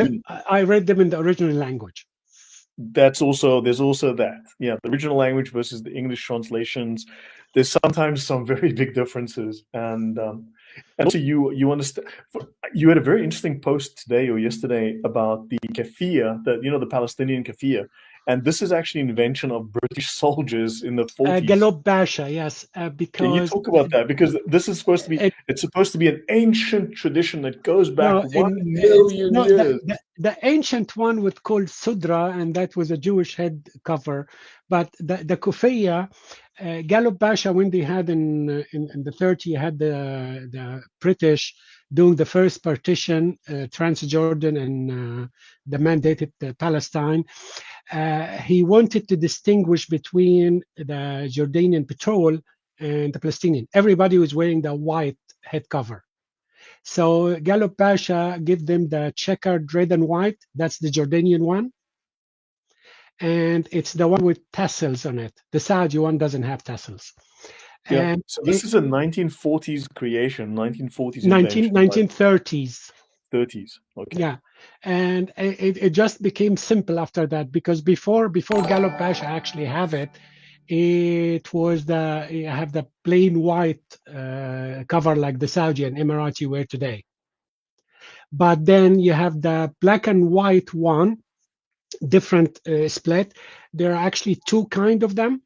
them in the original language. There's also that. Yeah, the original language versus the English translations. There's sometimes some very big differences, and also you understand. You had a very interesting post today or yesterday about the kafir, the Palestinian kafir, And this is actually an invention of British soldiers in the 40s. Galop Basha, yes, Can you because talk about that? Because this is supposed to be, it, it's supposed to be an ancient tradition that goes back no, 1 million no, years. the ancient one was called Sudra, and that was a Jewish head cover. But the Kufiyya, Galop Basha, when they had in the 30s, had the British doing the first partition, Transjordan and the mandated Palestine. He wanted to distinguish between the Jordanian patrol and the Palestinian. Everybody was wearing the white head cover. So Galop Pasha gave them the checkered red and white. That's the Jordanian one. And it's the one with tassels on it. The Saudi one doesn't have tassels. Yeah. And So this is a 1940s creation, 1940s 19, invention, right? 1930s. 30s. Okay. Yeah. And it just became simple after that, because before Galop Pasha actually have it, it was you have the plain white cover like the Saudi and Emirati wear today. But then you have the black and white one, different split. There are actually two kind of them.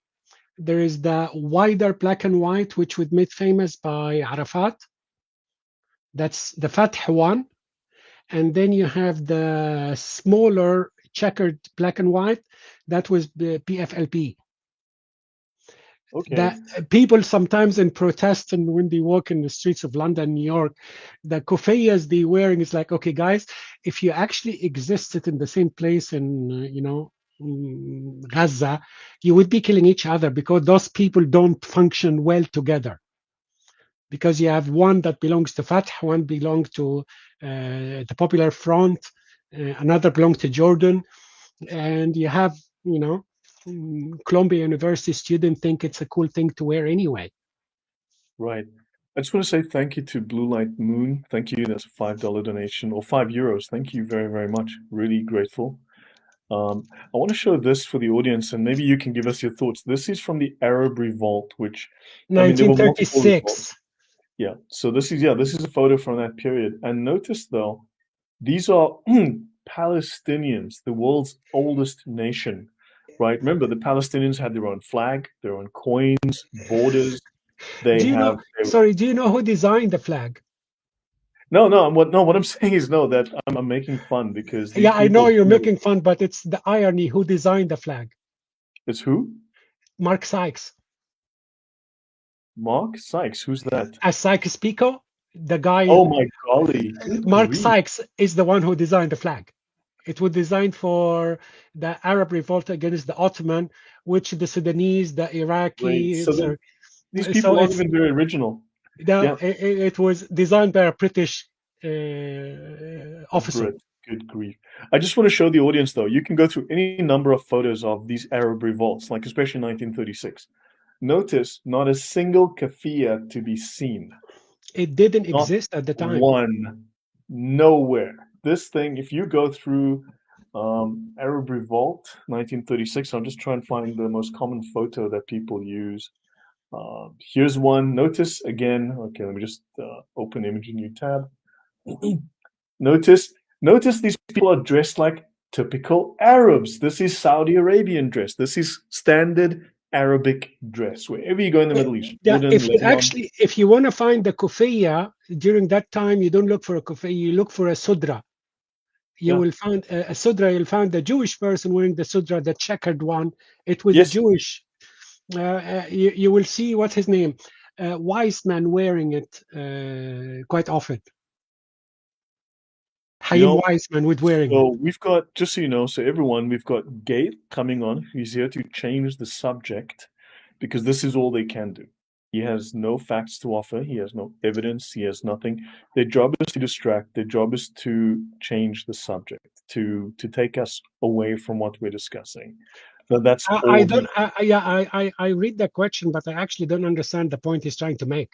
There is the wider black and white, which was made famous by Arafat. That's the Fath one. And then you have the smaller checkered black and white. That was the PFLP. Okay. That people sometimes in protest and when they walk in the streets of London, New York, the kufiyas they wearing is like, okay, guys, if you actually existed in the same place in, Gaza, you would be killing each other, because those people don't function well together. Because you have one that belongs to Fatah, one belongs to the Popular Front, another belongs to Jordan, and you have, Columbia University students think it's a cool thing to wear anyway. Right. I just want to say thank you to Blue Light Moon. Thank you. That's a $5 donation, or €5. Thank you very, very much. Really grateful. I want to show this for the audience, and maybe you can give us your thoughts. This is from the Arab Revolt, which, I mean, there were multiple revolts. 1936. Yeah. So this is a photo from that period. And notice though, these are Palestinians, the world's oldest nation, right? Remember, the Palestinians had their own flag, their own coins, borders. They Do you know? have Sorry, do you know who designed the flag? what I'm saying is no, that I'm making fun because these Yeah, I know people, you're making fun, but it's the irony. Who designed the flag? it's who? Mark Sykes. Mark Sykes. Who's that? As Sykes-Picot, the guy. Oh my golly. Good Mark grief. Sykes is the one who designed the flag. It was designed for the Arab revolt against the Ottoman, which the Sudanese, the Iraqis. So these people aren't even very original. Yeah. It was designed by a British officer. Brit. Good grief. I just want to show the audience, though, you can go through any number of photos of these Arab revolts, like especially 1936. Notice not a single kafia to be seen. It didn't Not exist at the time. one. Nowhere. This thing, if you go through Arab Revolt 1936, I'm just trying to find the most common photo that people use. Here's one. Notice again. Okay, let me just open image in new tab. Notice these people are dressed like typical Arabs. This is Saudi Arabian dress. This is standard Arabic dress. Wherever you go in the Middle East, Jordan, if you want to find the kufiyya during that time, you don't look for a kufiyya, you look for a sudra. You will find a sudra. You'll find the Jewish person wearing the sudra, the checkered one. It was Jewish. You will see what's his name, wise man wearing it quite often. Hayim Weizman with wearing so it. We've got, just so you know, so everyone, we've got Gabe coming on. He's here to change the subject because this is all they can do. He has no facts to offer. He has no evidence. He has nothing. Their job is to distract. Their job is to change the subject, to take us away from what we're discussing. So that's I don't. I read the question, but I actually don't understand the point he's trying to make.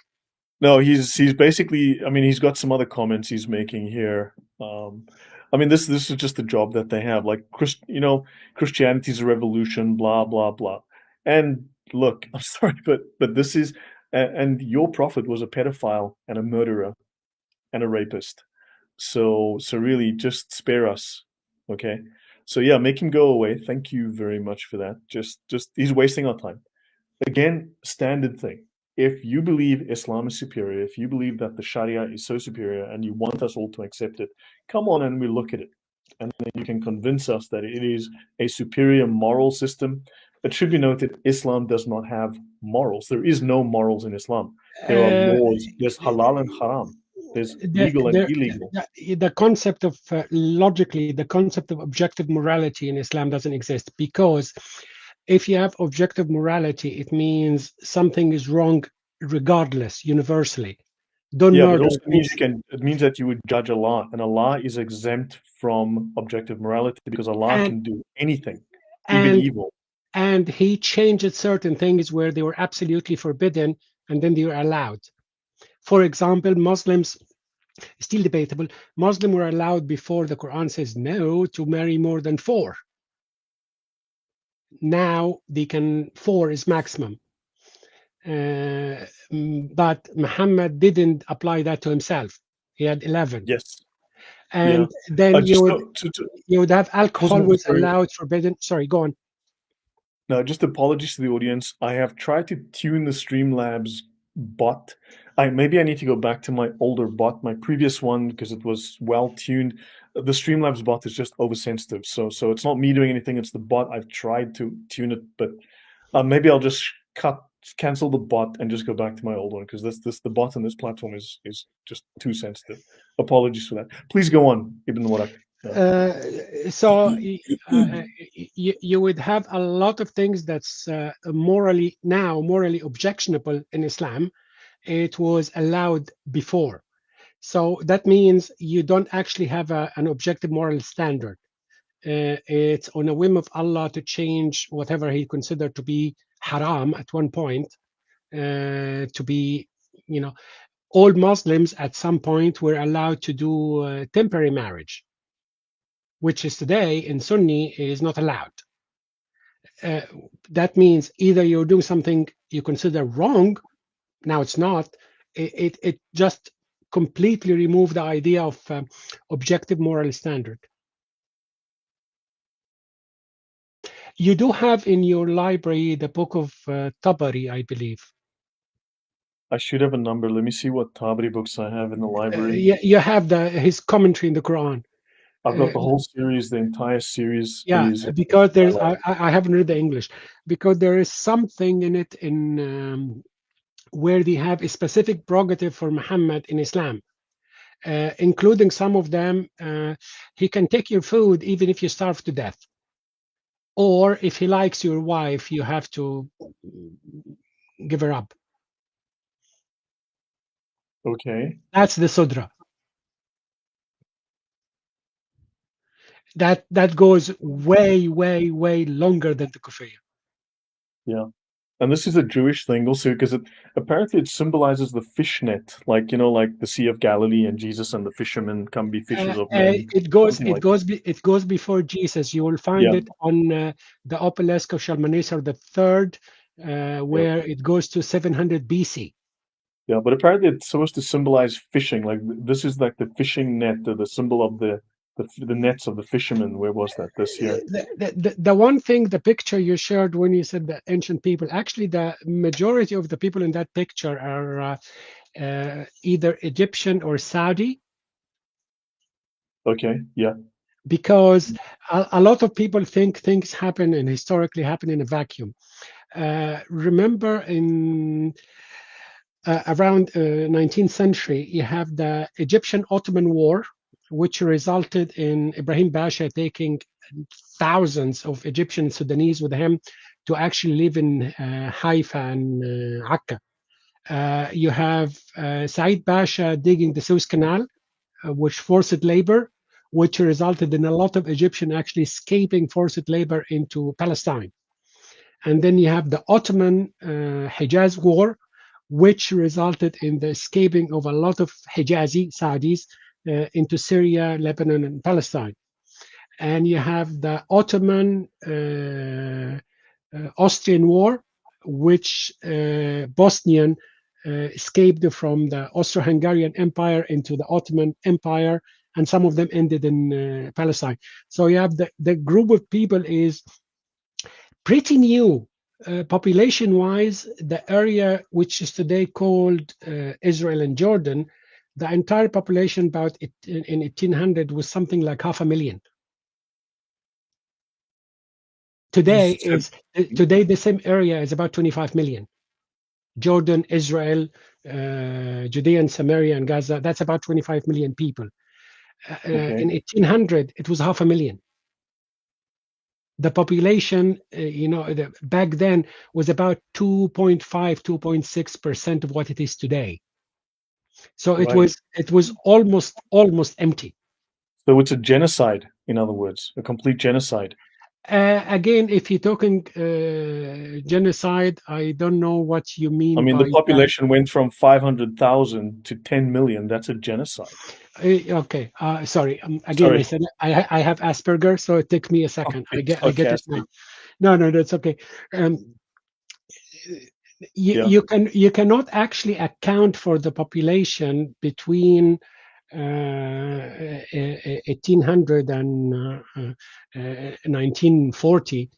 No, he's basically. I mean, he's got some other comments he's making here. I mean, this is just the job that they have. Like, Christianity's a revolution. Blah blah blah. And look, I'm sorry, but this is, and your prophet was a pedophile and a murderer, and a rapist. So really, just spare us, okay? So yeah, make him go away. Thank you very much for that. Just he's wasting our time. Again, standard thing. If you believe Islam is superior, if you believe that the Sharia is so superior and you want us all to accept it, come on and we look at it. And then you can convince us that it is a superior moral system. It should be noted, Islam does not have morals. There is no morals in Islam. There are Uh, laws. There's halal and haram. There's the, legal and the, illegal. the concept of logically, the concept of objective morality in Islam doesn't exist, because if you have objective morality, it means something is wrong regardless, universally. Don't Yeah, but it murder also means means, it means that you would judge Allah, and Allah is exempt from objective morality because Allah and can do anything, even and evil. and he changed certain things where they were absolutely forbidden, and then they were allowed. For example, Muslims, still debatable, Muslims were allowed before the Quran says no to marry more than four. Now they can, four is maximum. But Muhammad didn't apply that to himself. He had 11. Yes. Yeah. And then Just you would have pause alcohol was momentarily. allowed, forbidden. Sorry, go on. No, just apologies to the audience. I have tried to tune the Streamlabs bot. Maybe I need to go back to my older bot, my previous one, because it was well tuned. The Streamlabs bot is just oversensitive, so it's not me doing anything. It's the bot. I've tried to tune it, but maybe I'll just cancel the bot and just go back to my old one, because the bot on this platform is just too sensitive. Apologies for that. Please go on, Ibn Warraq. So you would have a lot of things that's morally objectionable in Islam. It was allowed before. So that means you don't actually have an objective moral standard. It's on a whim of Allah to change whatever he considered to be haram at one point, to be, all Muslims at some point were allowed to do temporary marriage, which is today in Sunni is not allowed. That means either you're doing something you consider wrong, now it's not, it just completely removed the idea of objective moral standard. You do have in your library the book of Tabari, I believe. I should have a number. Let me see what Tabari books I have in the library. You have his commentary in the Quran. I've got the whole series, the entire series. Yeah, is because there's I haven't read the English, because there is something in it in where they have a specific prerogative for Muhammad in Islam, including some of them. He can take your food even if you starve to death, or if he likes your wife, you have to give her up. Okay. That's the Sudra. That goes way, way, way longer than the Kufiyya. Yeah. And this is a Jewish thing also, because apparently it symbolizes the fish net, like like the Sea of Galilee and Jesus and the fishermen come be fishers of men. It goes before Jesus. You will find it on the obelisk of Shalmaneser III, where it goes to 700 BC. Yeah, but apparently it's supposed to symbolize fishing. Like this is like the fishing net, the symbol of the nets of the fishermen. Where was that this year? The one thing, the picture you shared when you said the ancient people, actually the majority of the people in that picture are either Egyptian or Saudi. Okay, yeah. Because a lot of people think things happen and historically happen in a vacuum. Remember in around 19th century, you have the Egyptian-Ottoman War, which resulted in Ibrahim Pasha taking thousands of Egyptian Sudanese with him to actually live in Haifa and Akka. You have Said Pasha digging the Suez Canal, which forced labor, which resulted in a lot of Egyptians actually escaping forced labor into Palestine. And then you have the Ottoman Hijaz War, which resulted in the escaping of a lot of Hijazi Saudis into Syria, Lebanon, and Palestine. And you have the Ottoman Austrian War, which Bosnian escaped from the Austro-Hungarian Empire into the Ottoman Empire, and some of them ended in Palestine. So you have the group of people is pretty new. Population-wise, the area which is today called Israel and Jordan, the entire population about in 1800 was something like 500,000. Today the same area is about 25 million. Jordan, Israel, Judea and Samaria and Gaza, that's about 25 million people. Okay. In 1800, it was 500,000. The population, back then was about 2.5, 2.6% of what it is today. So it Right. was almost empty. So it's a genocide, in other words, a complete genocide. Again, if you're talking genocide, I don't know what you mean I mean, by the that. population went from 500,000 to 10 million. That's a genocide. Okay, sorry. Again, Sorry. I said I have Asperger, so it took me a second. Okay, I get it sarcastic. now. No, that's okay. Yeah. You cannot actually account for the population between 1800 and 1940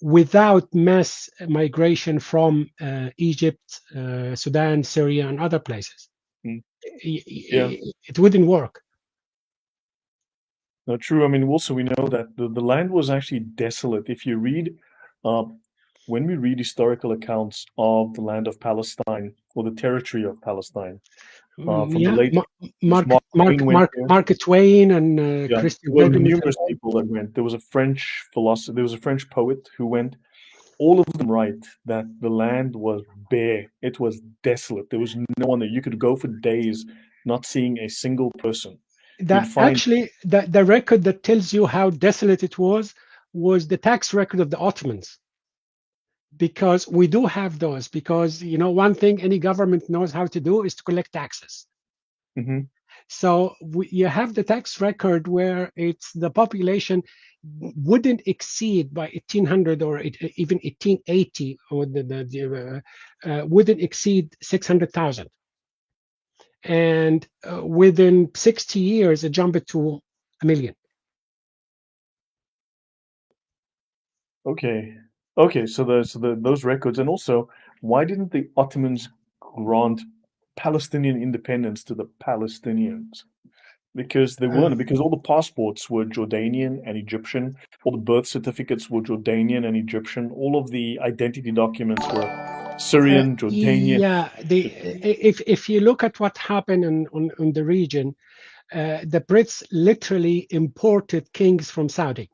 without mass migration from Egypt, Sudan, Syria, and other places. Mm. Yeah. It wouldn't work. No, true. I mean, also we know that the land was actually desolate. If you read, when we read historical accounts of the land of Palestine or the territory of Palestine, from the Yeah, late 1800s, Mark Twain went there. Mark Twain and Yeah, Christian there were Pilgrims. numerous people that went. There was a French philosopher, there was a French poet who went. All of them write that the land was bare. It was desolate. There was no one there. You could go for days not seeing a single person. You'd That find, actually the record that tells you how desolate it was the tax record of the Ottomans, because we do have those, because one thing any government knows how to do is to collect taxes. Mhm. So you have the tax record where it's the population wouldn't exceed by 1800 or even 1880, or wouldn't exceed 600,000. And within 60 years, it jumped to 1 million. Okay. Okay, so those records, and also, why didn't the Ottomans grant Palestinian independence to the Palestinians? Because they Uh, weren't, because all the passports were Jordanian and Egyptian, all the birth certificates were Jordanian and Egyptian, all of the identity documents were Syrian, Jordanian. yeah, if you look at what happened on the region, the Brits literally imported kings from Saudi,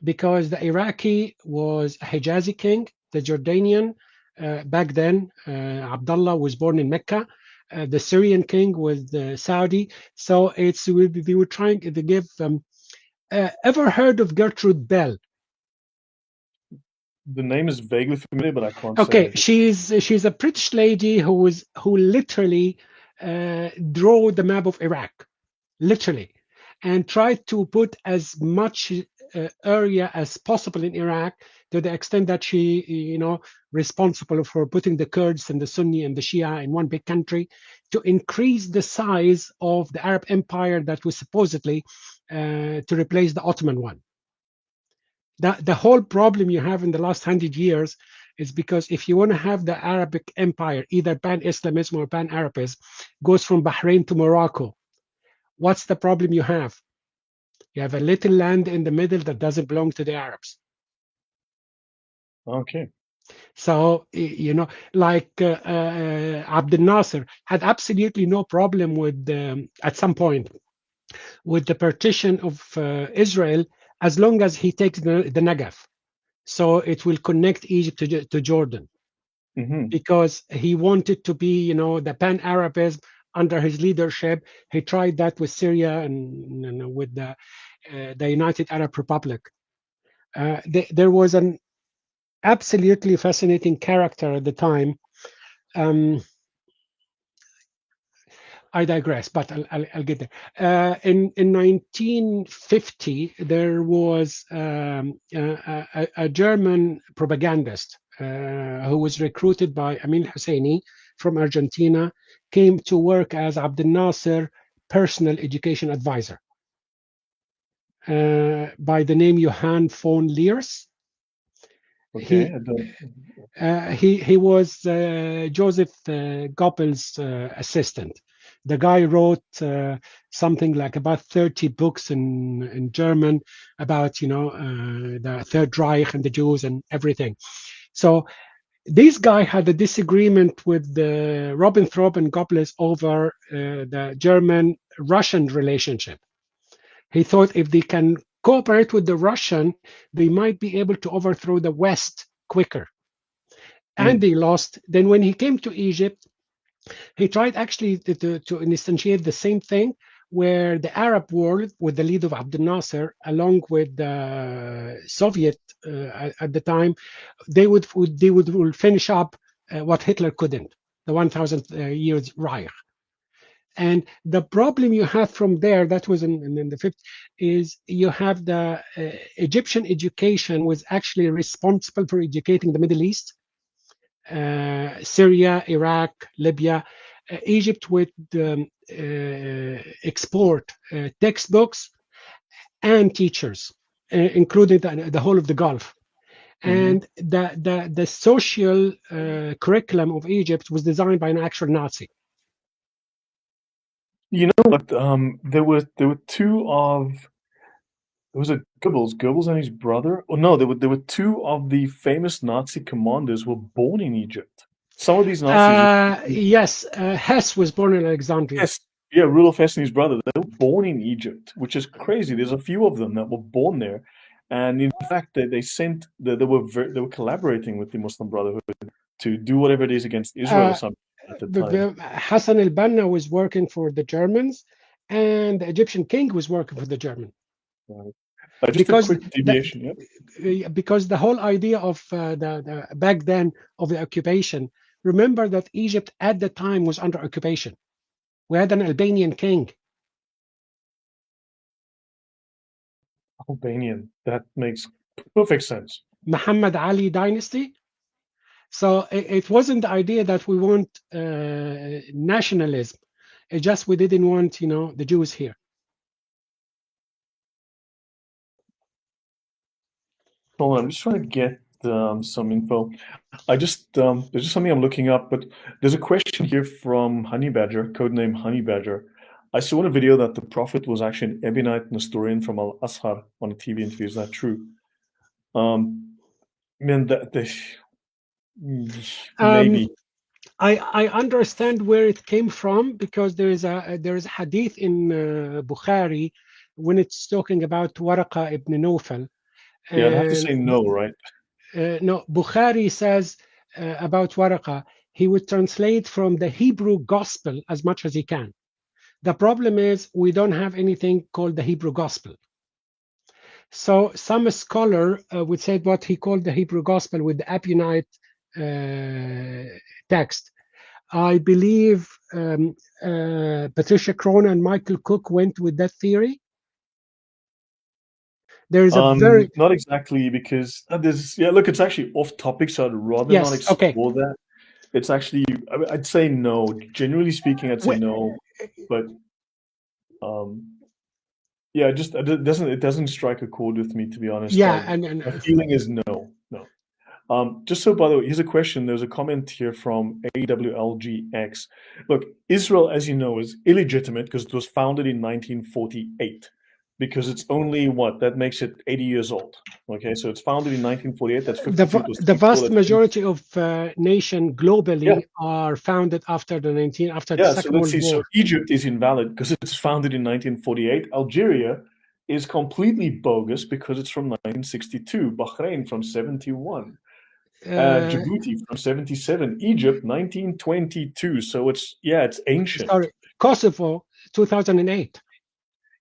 because the Iraqi was a Hijazi king, the Jordanian back then, Abdullah was born in Mecca. The Syrian king was Saudi. So they were trying to give. Ever heard of Gertrude Bell? The name is vaguely familiar, but I can't Okay, say. she's a British lady who literally drew the map of Iraq, literally, and tried to put as much area as possible in Iraq, to the extent that she, responsible for putting the Kurds and the Sunni and the Shia in one big country, to increase the size of the Arab Empire that was supposedly to replace the Ottoman one. The whole problem you have in the last 100 years is because if you want to have the Arabic Empire, either pan-Islamism or pan-Arabism, goes from Bahrain to Morocco. What's the problem you have? You have a little land in the middle that doesn't belong to the Arabs. Okay. So, like Abdel Nasser had absolutely no problem with, at some point, with the partition of Israel, as long as he takes the Negev. So it will connect Egypt to Jordan, Hmm. because he wanted to be, the pan-Arabism under his leadership. He tried that with Syria and with the United Arab Republic. There was an absolutely fascinating character at the time. I digress, but I'll get there. In 1950, there was a German propagandist who was recruited by Amin Husseini from Argentina, came to work as Abdel Nasser personal education advisor. by the name Johann von Leers. Okay, I don't. He was Joseph Goebbels' assistant. The guy wrote something like about 30 books in German about the Third Reich and the Jews and everything. So this guy had a disagreement with Ribbentrop and Goebbels over the German-Russian relationship. He thought if they can cooperate with the Russian, they might be able to overthrow the West quicker. And they lost. Then when he came to Egypt, he tried actually to instantiate the same thing, where the Arab world, with the lead of Abdel Nasser, along with the Soviet at the time, they would finish up what Hitler couldn't, the 1,000 years Reich. And the problem you have from there, that was in the 50s, is you have the Egyptian education was actually responsible for educating the Middle East, Syria, Iraq, Libya. Egypt would export textbooks and teachers, including the whole of the Gulf. And the social curriculum of Egypt was designed by an actual Nazi. You know what? There were two of. Was it Goebbels and his brother? Oh no, there were two of the famous Nazi commanders were born in Egypt. Some of these Nazis. Yes, Hess was born in Alexandria. Yes, yeah, Rudolf Hess and his brother. They were born in Egypt, which is crazy. There's a few of them that were born there, and in fact, they were collaborating with the Muslim Brotherhood to do whatever it is against Israel or something at the time. Hassan al-Banna was working for the Germans, and the Egyptian king was working for the German. Right. Just a quick deviation, because the whole idea of the back then of the occupation. Remember that Egypt at the time was under occupation. We had an Albanian king. Albanian. That makes perfect sense. Muhammad Ali dynasty. So it wasn't the idea that we want nationalism. It just we didn't want, the Jews here. Hold on, I'm just trying to get some info. There's just something I'm looking up, but there's a question here from Honey Badger, codename Honey Badger. I saw in a video that the Prophet was actually an Ebionite Nestorian from Al Azhar on a TV interview. Is that true? Maybe. I understand where it came from, because there is a hadith in Bukhari when it's talking about Warraq ibn Nawfal. Yeah, I'd have to say no, right? No, Bukhari says about Warraq, he would translate from the Hebrew Gospel as much as he can. The problem is we don't have anything called the Hebrew Gospel. So some scholar would say what he called the Hebrew Gospel with the Ebionite text. I believe Patricia Crone and Michael Cook went with that theory. There is a very not exactly, because look, it's actually off topic, so I'd rather not explore that. It's actually, I'd say no. Generally speaking, I'd say no, but yeah, it doesn't strike a chord with me, to be honest. Yeah, my feeling is no. Just so, by the way, here's a question. There's a comment here from Alwarraq X. Look, Israel, as you know, is illegitimate because it was founded in 1948. Because it's only that makes it 80 years old. Okay, so it's founded in 1948. That's 52. The vast majority of nation globally are founded after the Second World War. So Egypt is invalid because it's founded in 1948. Algeria is completely bogus because it's from 1962. Bahrain from 71. Djibouti from 77. Egypt 1922. So it's ancient. Sorry, Kosovo 2008.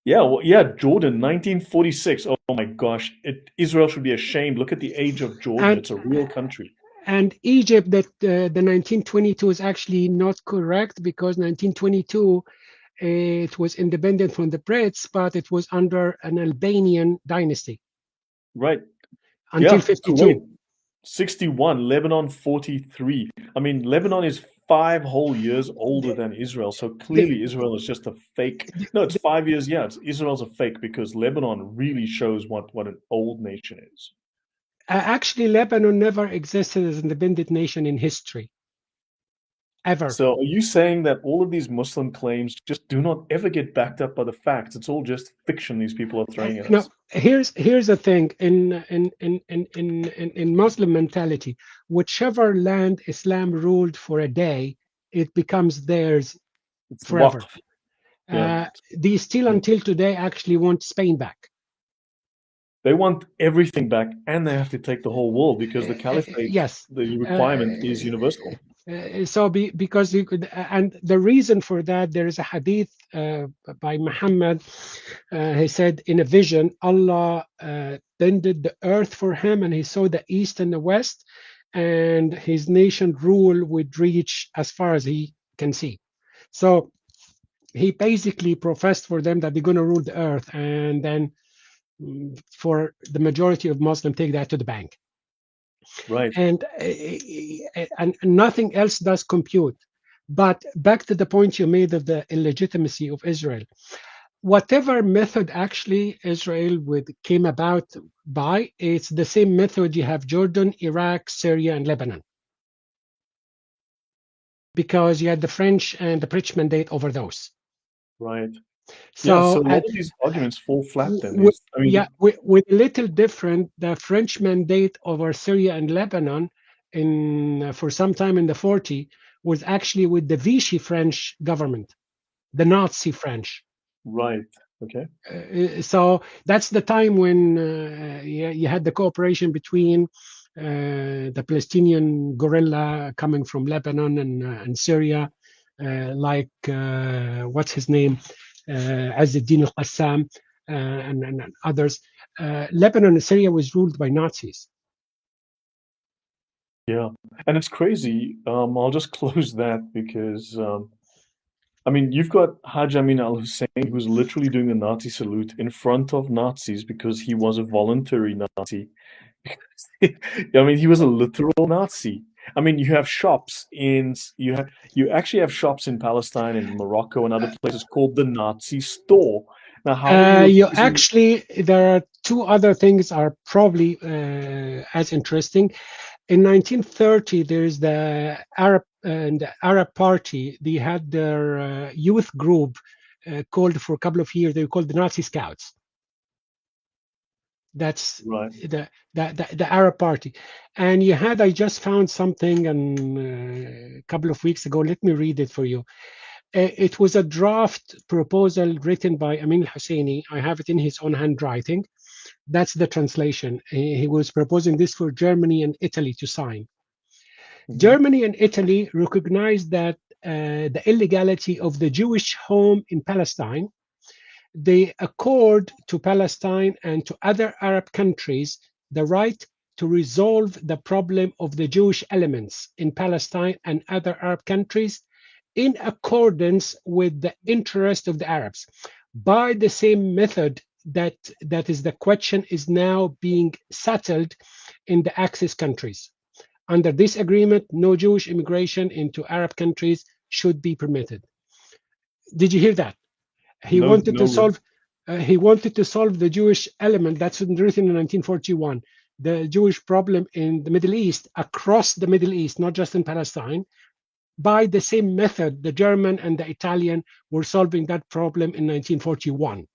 Jordan, 1946. Oh my gosh, Israel should be ashamed. Look at the age of Jordan. It's a real country. And Egypt, that the 1922 is actually not correct, because 1922 it was independent from the Brits, but it was under an Albanian dynasty. Right. Until 52. 61, Lebanon 43. I mean, Lebanon is 5 whole years older than Israel. So The, clearly Israel is just a fake. the, No, it's 5 years. Yeah, Israel's a fake because Lebanon really shows what an old nation is. actually, Lebanon never existed as an independent nation in history, ever. So are you saying that all of these Muslim claims just do not ever get backed up by the facts? It's all just fiction these people are throwing at No, us. here's the thing in Muslim mentality, whichever land Islam ruled for a day, it becomes theirs It's forever. waqf. Yeah, They still yeah. until today actually want Spain back. They want everything back and they have to take the whole world because the caliphate, Yes. the Uh, requirement is universal. because you could, and the reason for that, there is a hadith by Muhammad. He said in a vision, Allah bended the earth for him, and he saw the east and the west, and his nation rule would reach as far as he can see. So he basically professed for them that they're going to rule the earth, and then for the majority of Muslims, take that to the bank. Right. And nothing else does compute. But back to the point you made of the illegitimacy of Israel, whatever method actually Israel came about by, it's the same method you have Jordan, Iraq, Syria, and Lebanon, because you had the French and the British mandate over those. Right. Yeah, So so a lot of these arguments fall flat then. with a little different, the French mandate over Syria and Lebanon in for some time in the 40s was actually with the Vichy French government, the Nazi French. Right. Okay. So that's the time when you had the cooperation between the Palestinian guerrilla coming from Lebanon and Syria, like what's his name, Azzeddin al-Qassam, and others. Lebanon and Syria was ruled by Nazis. Yeah. And it's crazy. I'll just close that because I mean, you've got Haj Amin al-Hussein who's literally doing the Nazi salute in front of Nazis because he was a voluntary Nazi. I mean, he was a literal Nazi. I mean, you have shops you actually have shops in Palestine and Morocco and other places called the Nazi store. Now, how are you You accusing? actually, there are two other things are probably as interesting. In 1930, there's the Arab Party. They had their youth group called for a couple of years. They were called the Nazi Scouts. That's Right. the Arab Party. And you had, I just found something a couple of weeks ago. Let me read it for you. It was a draft proposal written by Amin al-Husseini. I have it in his own handwriting. That's the translation. He was proposing this for Germany and Italy to sign. Germany and Italy recognized that the illegality of the Jewish home in Palestine. They accord to Palestine and to other Arab countries the right to resolve the problem of the Jewish elements in Palestine and other Arab countries in accordance with the interest of the Arabs by the same method that is the question is now being settled in the Axis countries. Under this agreement, no Jewish immigration into Arab countries should be permitted. Did you hear that? He No, wanted to solve. He wanted to solve the Jewish element that's written in 1941, the Jewish problem in the Middle East, across the Middle East, not just in Palestine, by the same method the German and the Italian were solving that problem in 1941.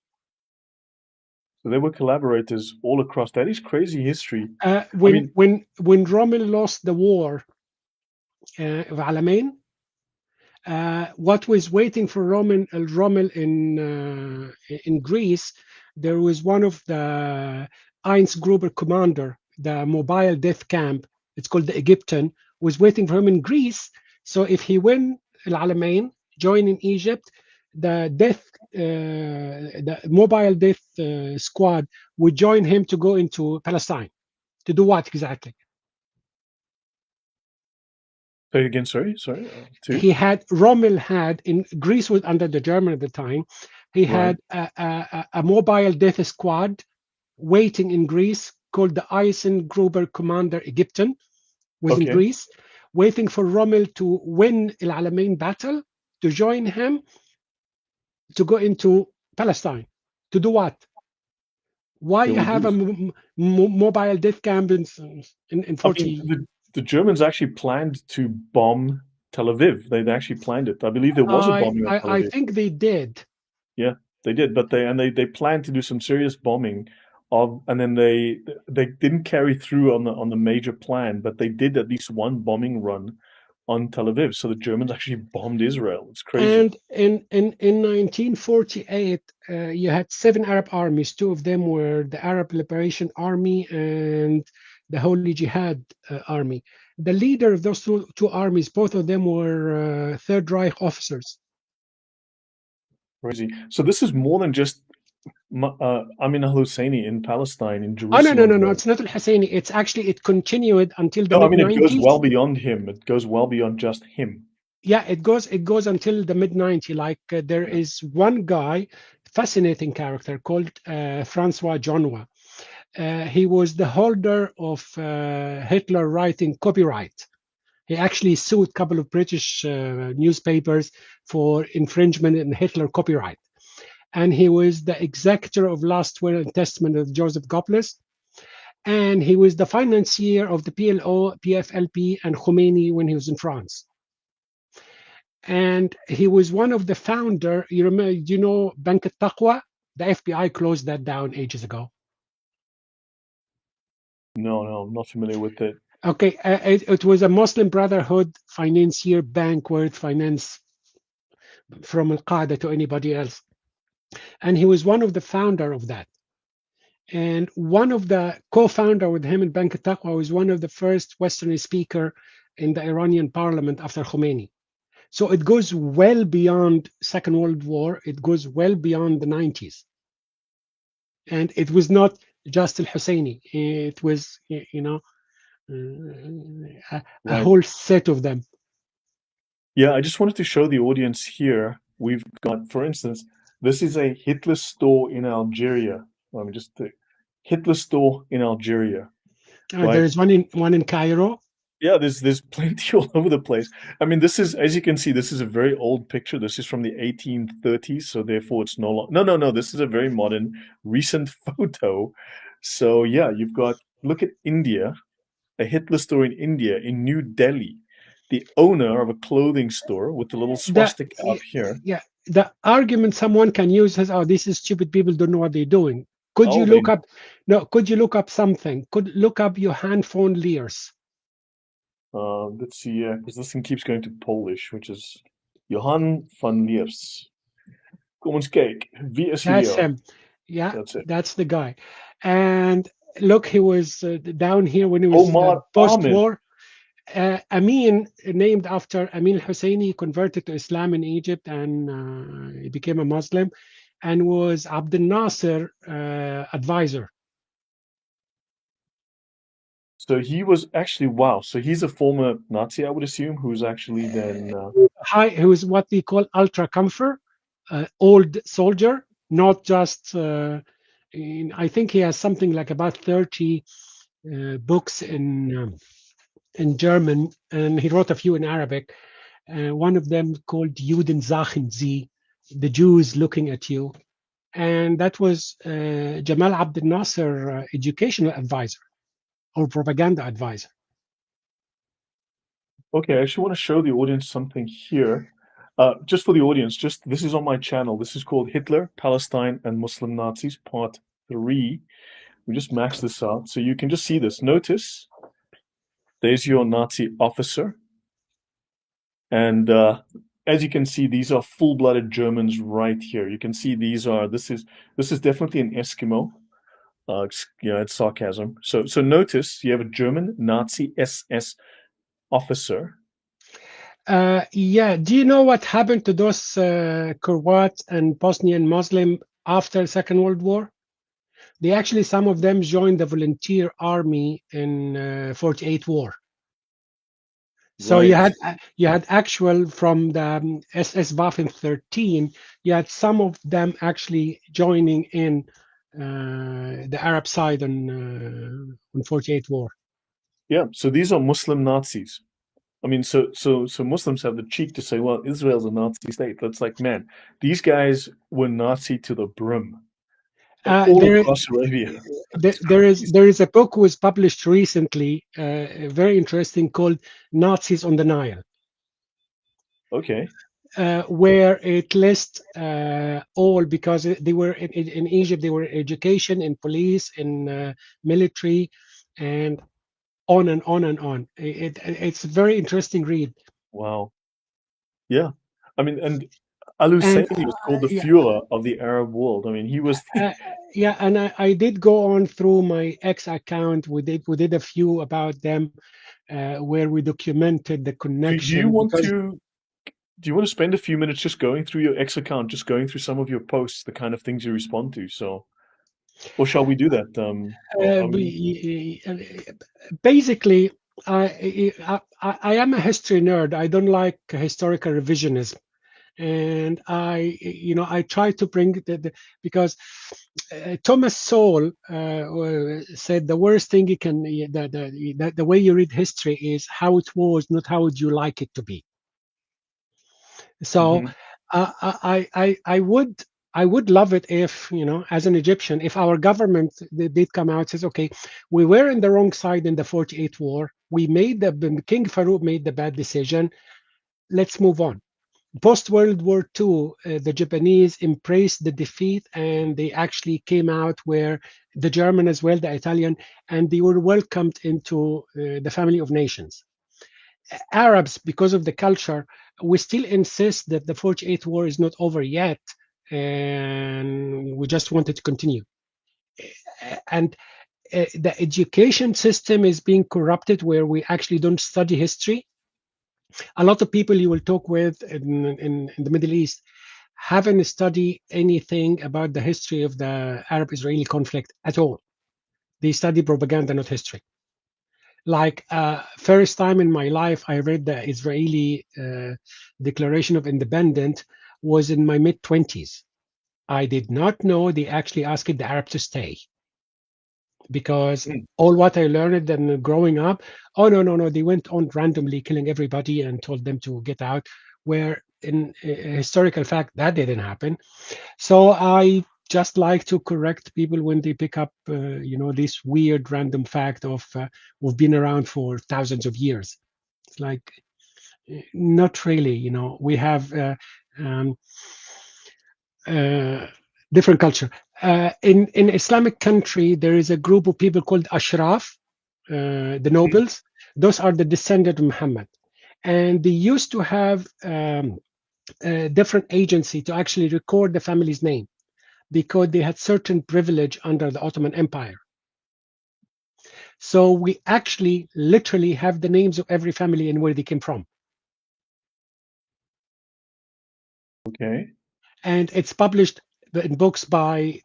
So they were collaborators all across. That is crazy history. When Rommel lost the war of Alamein, what was waiting for Rommel in Greece, there was one of the Gruber commander, the mobile death camp, it's called the Egyptian, was waiting for him in Greece. So if he win Al Alamein, join in Egypt, the mobile death squad would join him to go into Palestine. To do what exactly? Say again, sorry. Rommel had in Greece was under the German at the time. He had a mobile death squad waiting in Greece called the Gruber Commander Egyptian was in Greece. waiting for Rommel to win Al Alamein battle to join him to go into Palestine. To do what? Why They you would have a use. mobile death camp in I mean, 40? the Germans actually planned to bomb Tel Aviv. They actually planned it. I believe there was a bombing of Tel I Aviv. think they did. Yeah, they did, but they planned to do some serious bombing of, and then they didn't carry through on the major plan, but they did at least one bombing run on Tel Aviv. So the Germans actually bombed Israel. It's crazy. And in 1948, you had 7 Arab armies. 2 of them were the Arab Liberation Army and the Holy Jihad Army. The leader of those two armies, both of them were Third Reich officers. Crazy. So this is more than just Amin al-Husseini in Palestine, in Oh, no, no, no, Jerusalem, no. where. It's not al-Husseini. It's actually, it continued until the No, I mid mean it goes well 90s. beyond him. It goes well beyond just him. Yeah, it goes until the mid 90s. Like there Yeah. is one guy, fascinating character called Francois Jonwa. He was the holder of Hitler writing copyright. He actually sued a couple of British newspapers for infringement in Hitler copyright. And he was the executor of Last Will and Testament of Joseph Goebbels. And he was the financier of the PLO, PFLP, and Khomeini when he was in France. And he was one of the founder. You remember, you know, Bank al-Taqwa? The FBI closed that down ages ago. No, I'm not familiar with it. Okay, it was a Muslim Brotherhood financier bank where it financed from Al Qaeda to anybody else, and he was one of the founder of that. And one of the co-founder with him in Bank al-Taqwa was one of the first Western speaker in the Iranian parliament after Khomeini. So it goes well beyond Second World War. It goes well beyond the 90s. And it was not just al-Husseini. It was, you know, a Right. whole set of them. Yeah, I just wanted to show the audience here. We've got, for instance, this is a Hitler store in Algeria. Let me just Hitler store in Algeria, There right? is one in Cairo. Yeah, there's plenty all over the place. I mean, this is, as you can see, this is a very old picture. This is from the 1830s, so therefore it's no longer. No. This is a very modern, recent photo. So yeah, you've got, look at India, a Hitler store in India, in New Delhi. The owner of a clothing store with the little The swastika up here. Yeah, the argument someone can use is, "Oh, these is stupid people don't know what they're doing." Could you Oh, they. look up? No, could you look up something? Could look up Johann von Leers. Let's see, because this thing keeps going to Polish, which is Johann van Leers. Kom eens kijken. Wie is That's Leo? him. Yeah, That's it. that's the guy. And look, he was down here when he was Omar Ahmed. post-war. Amin, named after Amin al-Husseini, converted to Islam in Egypt and he became a Muslim, and was Abdel Nasser advisor. So he was actually, wow. So he's a former Nazi, I would assume, who's actually then. He was what we call ultra comfort, old soldier, not just. I think he has something like about 30 books in German, and he wrote a few in Arabic. One of them called Juden sahen Sie, the Jews looking at you. And that was Jamal Abdel Nasser educational advisor or propaganda advisor. Okay, I actually want to show the audience something here. Just for the audience, just this is on my channel. This is called Hitler, Palestine, and Muslim Nazis, Part 3. We just maxed this out. So you can just see this. Notice there's your Nazi officer. And as you can see, these are full-blooded Germans right here. You can see this is definitely an Eskimo. It's sarcasm. So notice you have a German Nazi SS officer. Yeah. Do you know what happened to those Croats and Bosnian Muslim after Second World War? They actually, some of them joined the volunteer army in 48 war. So Right. you had actual from the SS Waffen 13. You had some of them actually joining in the Arab side on 48 war. Yeah. So these are Muslim Nazis. I mean, so Muslims have the cheek to say, well, Israel's a Nazi state. That's like, man, these guys were Nazi to the brim, all There, across Arabia. there, It's there is crazy. there is a book was published recently, very interesting, called Nazis on the Nile, Okay. where it lists all, because they were in Egypt, they were in education, in police, in military, and on and on and on. It's a very interesting read. Wow. Yeah. I mean, and Al-Husseini And was called the yeah, Führer of the Arab world. I mean, he was the, uh, yeah, and I did go on through my X account. We did a few about them, where we documented the do you connection, want because to do you want to spend a few minutes just going through your X account, just going through some of your posts, the kind of things you respond to? So, or shall we do that? Or, I mean, basically, I am a history nerd. I don't like historical revisionism, and I try to bring because Thomas Sowell said the worst thing you can the way you read history is how it was, not how would you like it to be. So mhm. I would love it if, as an Egyptian, if our government did come out and says, okay, we were in the wrong side in the 48 war. We made King Farouk made the bad decision. Let's move on. Post World War II, the Japanese embraced the defeat, and they actually came out where the German as well, the Italian, and they were welcomed into the family of nations. Arabs, because of the culture, we still insist that the 48 war is not over yet, and we just want it to continue. And the education system is being corrupted, where we actually don't study history. A lot of people you will talk with in the Middle East haven't studied anything about the history of the Arab-Israeli conflict at all. They study propaganda, not history. Like, first time in my life I read the Israeli Declaration of Independence was in my mid 20s. I did not know they actually asked the Arab to stay, because Mm. all what I learned and growing up, oh no, no, no, they went on randomly killing everybody and told them to get out. Where in historical fact that didn't happen. So I just like to correct people when they pick up, this weird random fact of we've been around for thousands of years. It's like, not really. We have um, uh, different culture. In Islamic country, there is a group of people called Ashraf, the Mhm. nobles. Those are the descendant of Muhammad, and they used to have different agency to actually record the family's name, because they had certain privilege under the Ottoman Empire. So we actually literally have the names of every family and where they came from. Okay. And it's published in books by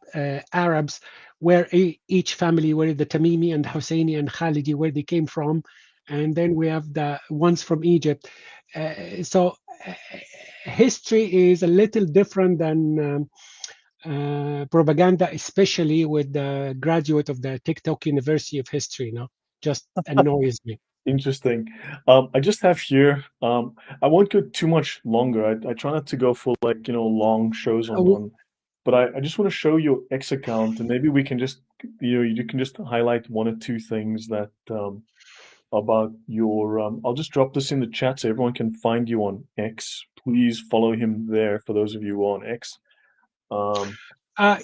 Arabs, where each family, where the Tamimi and Husseini and Khalidi, where they came from. And then we have the ones from Egypt. So history is a little different than propaganda, especially with the graduate of the TikTok University of History. Just annoys me. Interesting. I just have here, I won't go too much longer. I try not to go for like, long shows Uh, but I just want to show your X account and maybe we can just, you can just highlight one or two things that, about your, I'll just drop this in the chat so everyone can find you on X. Please follow him there for those of you who are on X. Um,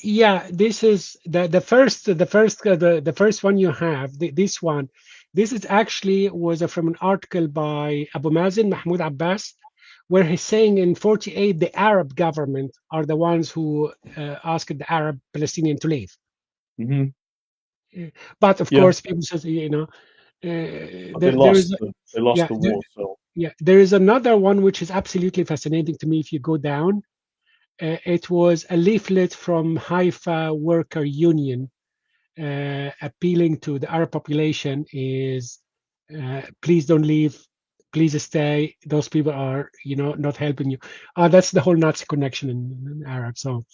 yeah, this is the first one you have. This one, this is actually was from an article by Abu Mazen Mahmoud Abbas, where he's saying in 48 the Arab government are the ones who asked the Arab Palestinian to leave. mhm. But of Yeah, course, people say, but they there is, lost. They lost yeah, the war, so. yeah, there is another one which is absolutely fascinating to me. If you go down, it was a leaflet from Haifa Worker Union, appealing to the Arab population is, please don't leave, please stay. Those people are, not helping you. That's the whole Nazi connection in Arab. So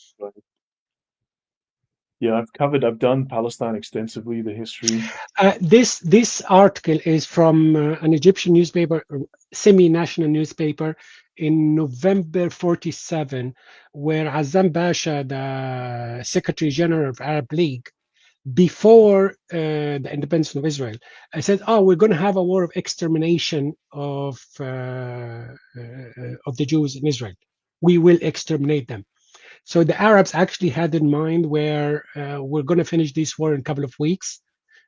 Yeah, I've done Palestine extensively, the history. This article is from an Egyptian newspaper, semi-national newspaper, in November 47, where Azam Basha, the Secretary General of Arab League, before the independence of Israel, I said, "Oh, we're going to have a war of extermination of the Jews in Israel. We will exterminate them." So the Arabs actually had in mind where we're going to finish this war in a couple of weeks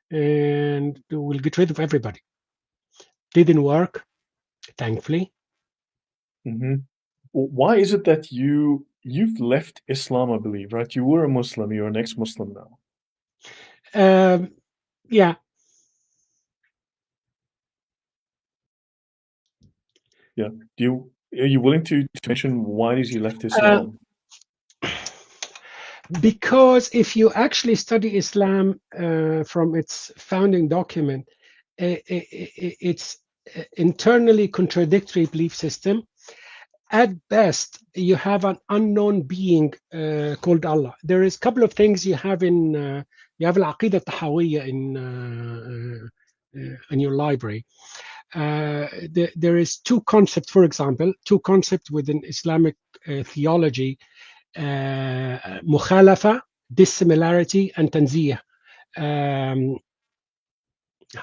and we'll get rid of everybody. Didn't work, thankfully. Hmm. Why is it that you've left Islam, I believe, right? You were a Muslim, you're an ex-Muslim now. Yeah. Yeah. Are you willing to mention why did you left Uh, Islam? because if you actually study Islam from its founding document, it's internally contradictory belief system. At best, you have an unknown being called Allah. There is a couple of things you have in you have al-Aqidah Tahawiyya in your library. There is two concepts, for example, two concepts within Islamic theology: mukhalafa, dissimilarity, and tanzih.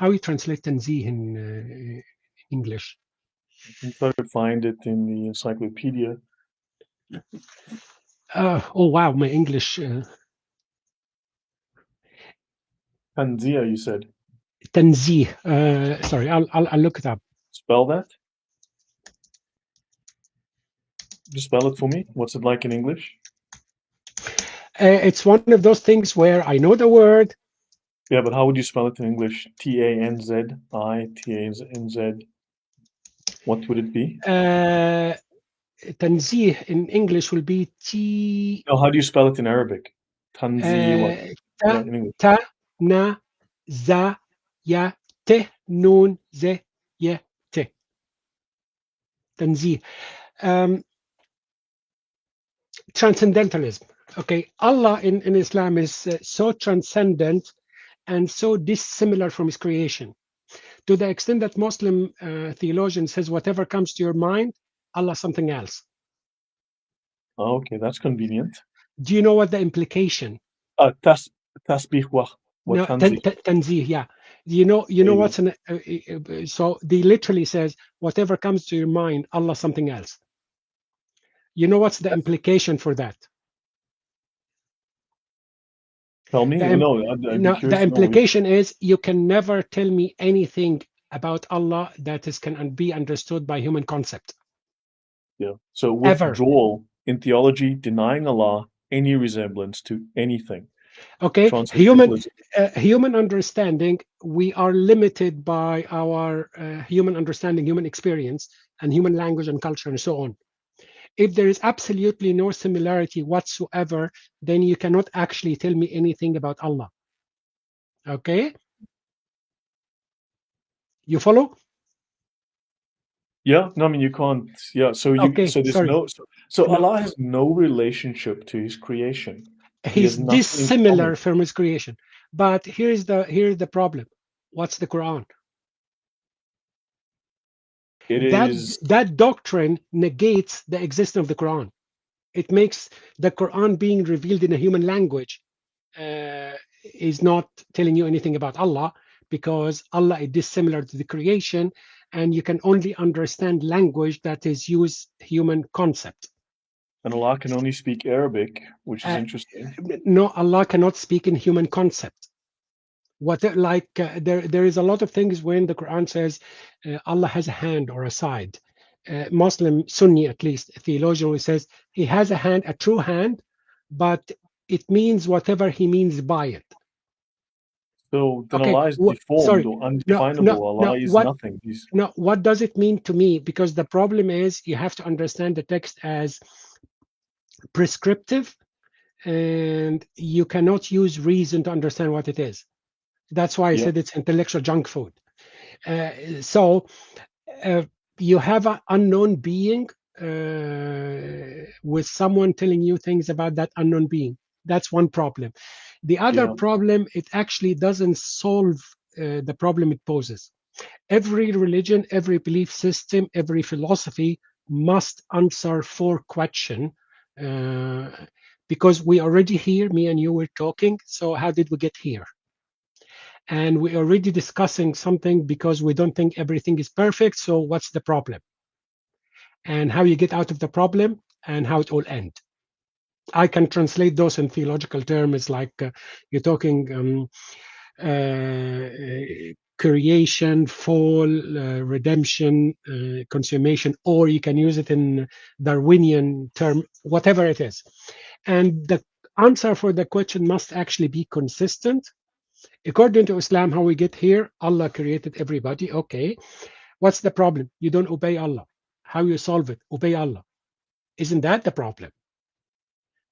How you translate tanzih in English? I'm trying to find it in the encyclopedia. Oh wow, my English. Tanzia, you said. Tanzih. Sorry, I'll look it up. Spell that. Just spell it for me. What's it like in English? It's one of those things where I know the word. Yeah, but how would you spell it in English? Tanzi. What would it be? Tanzih in English will be T. No, how do you spell it in Arabic? Tanzi, what? Yeah, Ta in English. ta na za ya te nun ze ye te. Tanzih. Transcendentalism. Okay, Allah in Islam is so transcendent and so dissimilar from his creation, to the extent that Muslim theologian says whatever comes to your mind, Allah something else. Oh, okay, that's convenient. Do you know what the implication? Tasbih wa No, tanzih. tanzih, yeah. You know what's an so they literally says whatever comes to your mind, Allah something else. You know what's the implication for that? Tell me. No, I'd be No, the curious to know. implication is you can never tell me anything about Allah that can be understood by human concept. Yeah. So Ever. withdrawal in theology, denying Allah any resemblance to anything. Okay, Transcendentalism. human understanding, we are limited by our human understanding, human experience, and human language and culture, and so on. If there is absolutely no similarity whatsoever, then you cannot actually tell me anything about Allah. Okay? You follow? Yeah, no, I mean you can't. Yeah, so Okay, so there's sorry. so No, Allah has no relationship to his creation. He he's has nothing in dissimilar common. from his creation. But here's the problem. What's the Quran? It That is that doctrine negates the existence of the Quran. It makes the Quran being revealed in a human language is not telling you anything about Allah, because Allah is dissimilar to the creation, and you can only understand language that is use human concept. and Allah can only speak Arabic, which is Uh, interesting. no, Allah cannot speak in human concept. What there is a lot of things when the Quran says Allah has a hand or a side. Muslim Sunni, at least theologian, who says he has a hand, a true hand, but it means whatever he means by it. So then Okay, Allah is sorry, deformed or no, undefinable. Allah is what? nothing. He's No, what does it mean to me? Because the problem is you have to understand the text as prescriptive, and you cannot use reason to understand what it is. That's why I yeah. said it's intellectual junk food. So you have an unknown being with someone telling you things about that unknown being. That's one problem. The other Yeah. problem, it actually doesn't solve the problem it poses. Every religion, every belief system, every philosophy must answer four questions, because we already here, me and you were talking. So how did we get here? And we're already discussing something because we don't think everything is perfect. So what's the problem? And how you get out of the problem and how it all ends. I can translate those in theological terms, like you're talking creation, fall, redemption, consummation, or you can use it in Darwinian term, whatever it is. And the answer for the question must actually be consistent. According to Islam, how we get here, Allah created everybody. Okay, what's the problem? You don't obey Allah. How you solve it? Obey Allah. Isn't that the problem?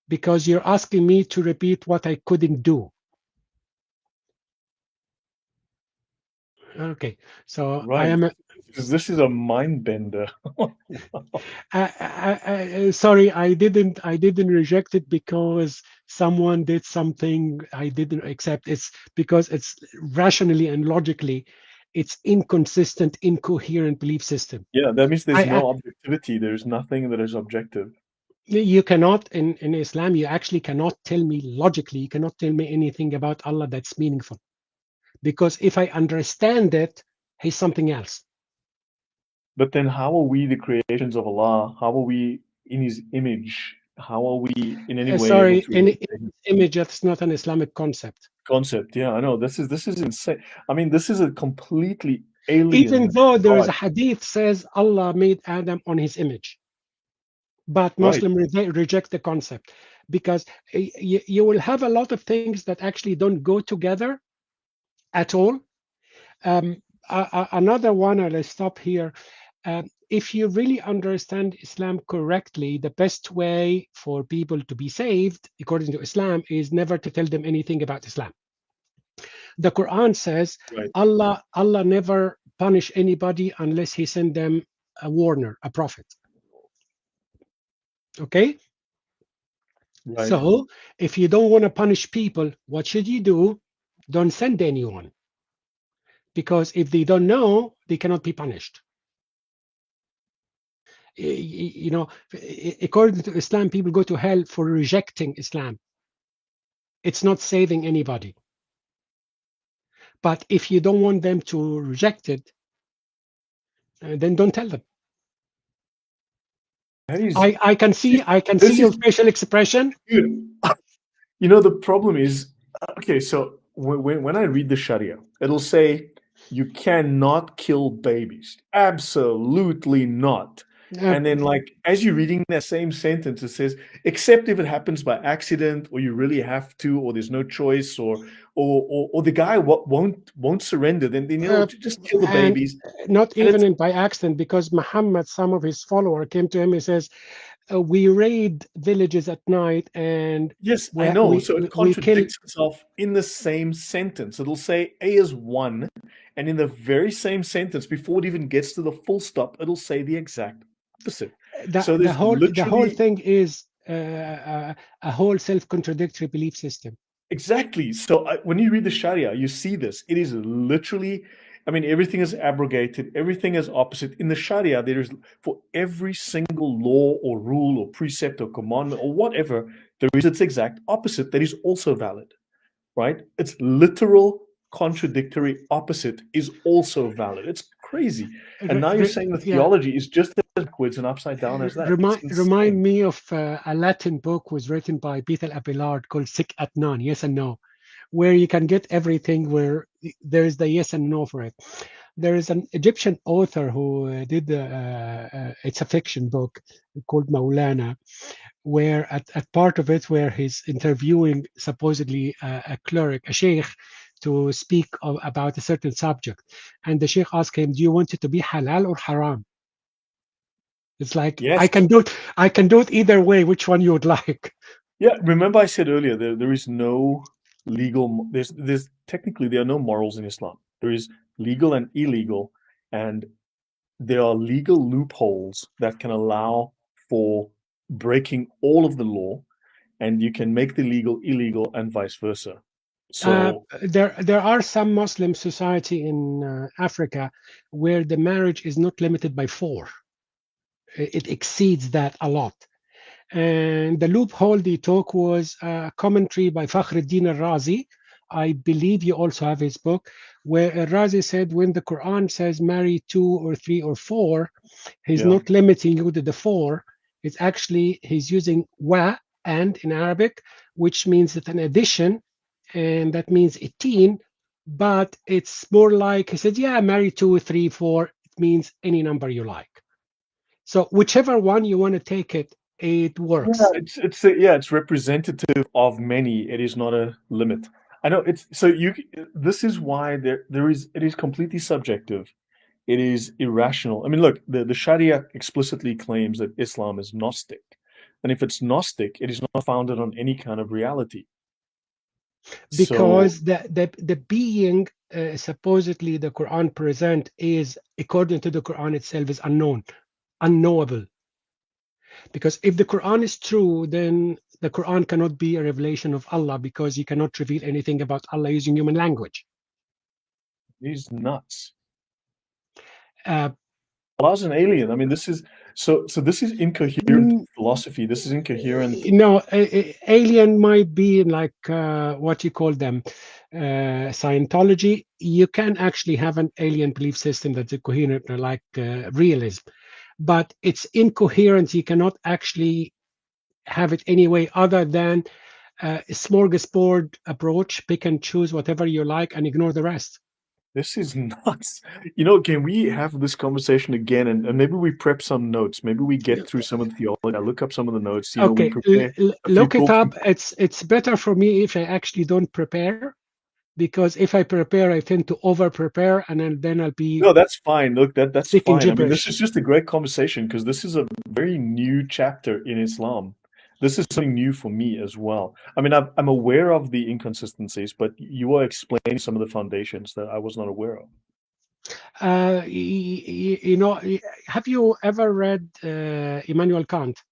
Because you're asking me to repeat what I couldn't do. Okay, so I Right. am. This is a mind bender. Sorry, I didn't. I didn't reject it because someone did something I didn't accept. It's because it's rationally and logically, it's inconsistent, incoherent belief system. Yeah, that means there's I no objectivity. There's nothing that is objective. You cannot in Islam. You actually cannot tell me logically. You cannot tell me anything about Allah that's meaningful, because if I understand it, He's something else. But then how are we the creations of Allah? How are we in His image? How are we in any way able Sorry, to in imitate His image, that's not an Islamic concept. concept? Yeah, I know. This is insane. I mean, this is a completely alien Even though there is God. a hadith says Allah made Adam on his image, but Right. Muslim reject the concept, because you will have a lot of things that actually don't go together at all. Another one, and I stop here. If you really understand Islam correctly, the best way for people to be saved, according to Islam, is never to tell them anything about Islam. The Quran says Right. Allah never punish anybody unless He send them a warner, a prophet. Okay, Right. so if you don't want to punish people, what should you do? Don't send anyone, because if they don't know, they cannot be punished. You know, according to Islam, people go to hell for rejecting Islam. It's not saving anybody. But if you don't want them to reject it, then don't tell them. That is, I can see this your is, facial expression. dude, you know, the problem is, okay, so when I read the Sharia, it'll say you cannot kill babies. Absolutely not. Uh, And then, like, as you're reading that same sentence, it says, except if it happens by accident, or you really have to, or there's no choice, or the guy won't surrender. Then you know, uh, just kill the and babies. not And even in by accident, because Muhammad, some of his followers came to him and says, we raid villages at night, and yes, I we know. we So it we kill. contradicts itself in the same sentence. It'll say A is one, and in the very same sentence, before it even gets to the full stop, it'll say the exact opposite. The, So the there's whole the whole literally thing is a whole self-contradictory belief system. exactly. So when you read the Sharia, you see this. It is literally, I mean, everything is abrogated, everything is opposite. In the Sharia, there is for every single law or rule or precept or commandment or whatever, there is its exact opposite that is also valid. Right? It's literal contradictory opposite is also valid. It's crazy. And now you're saying the Yeah, theology is just as backwards and upside down as that. It's remind insane. me of a Latin book was written by B.Apologetics called Sic et Non, yes and no, where you can get everything where there is the yes and no for it. There is an Egyptian author who did it's a fiction book called Maulana, where at part of it where he's interviewing supposedly a cleric, a sheikh, to speak about a certain subject, and the sheikh asked him, "Do you want it to be halal or haram?" It's like Yes. I can do it either way. Which one you would like? Yeah. Remember I said earlier there is no legal there's technically there are no morals in Islam. There is legal and illegal, and there are legal loopholes that can allow for breaking all of the law. and you can make the legal illegal and vice versa. So there are some Muslim society in Africa where the marriage is not limited by four. It exceeds that a lot. And the loophole they took was a commentary by Fakhruddin al-Razi. I believe you also have his book, where al-Razi said when the Quran says marry 2 or 3 or 4, he's yeah, not limiting you to the 4. It's actually, he's using wa and in Arabic, which means that an addition, and that means 18, but it's more like, he said, yeah, marry 2, 3, 4. It means any number you like. So whichever one you want to take it, it yeah, works. it's representative of many. It is not a limit. I know it's so you. This is why there is it is completely subjective. It is irrational. I mean, look, the Sharia explicitly claims that Islam is Gnostic, and if it's Gnostic, it is not founded on any kind of reality. So Because the being supposedly the Quran present is, according to the Quran itself, is unknown, unknowable. Because if the Quran is true, then the Quran cannot be a revelation of Allah, because you cannot reveal anything about Allah using human language. he's nuts. Uh, Allah's an alien. I mean, this is so this is incoherent philosophy. This is incoherent. no, alien might be like what you call them, Scientology. You can actually have an alien belief system that's coherent, like realism, but it's incoherent. You cannot actually have it any way other than a smorgasbord approach, pick and choose whatever you like and ignore the rest. This is nuts. You know, can we have this conversation again and maybe we prep some notes? Maybe we get through some of the theology. I look up some of the notes. You know, we Okay, prepare a few look it talking. up. It's better for me if I actually don't prepare, because if I prepare, I tend to over prepare, and then I'll be No, that's fine. Look, that's speaking fine. I mean, this gibberish. is just a great conversation because this is a very new chapter in Islam. This is something new for me as well. I mean, I'm aware of the inconsistencies, but you are explaining some of the foundations that I was not aware of. You know, have you ever read Immanuel Kant?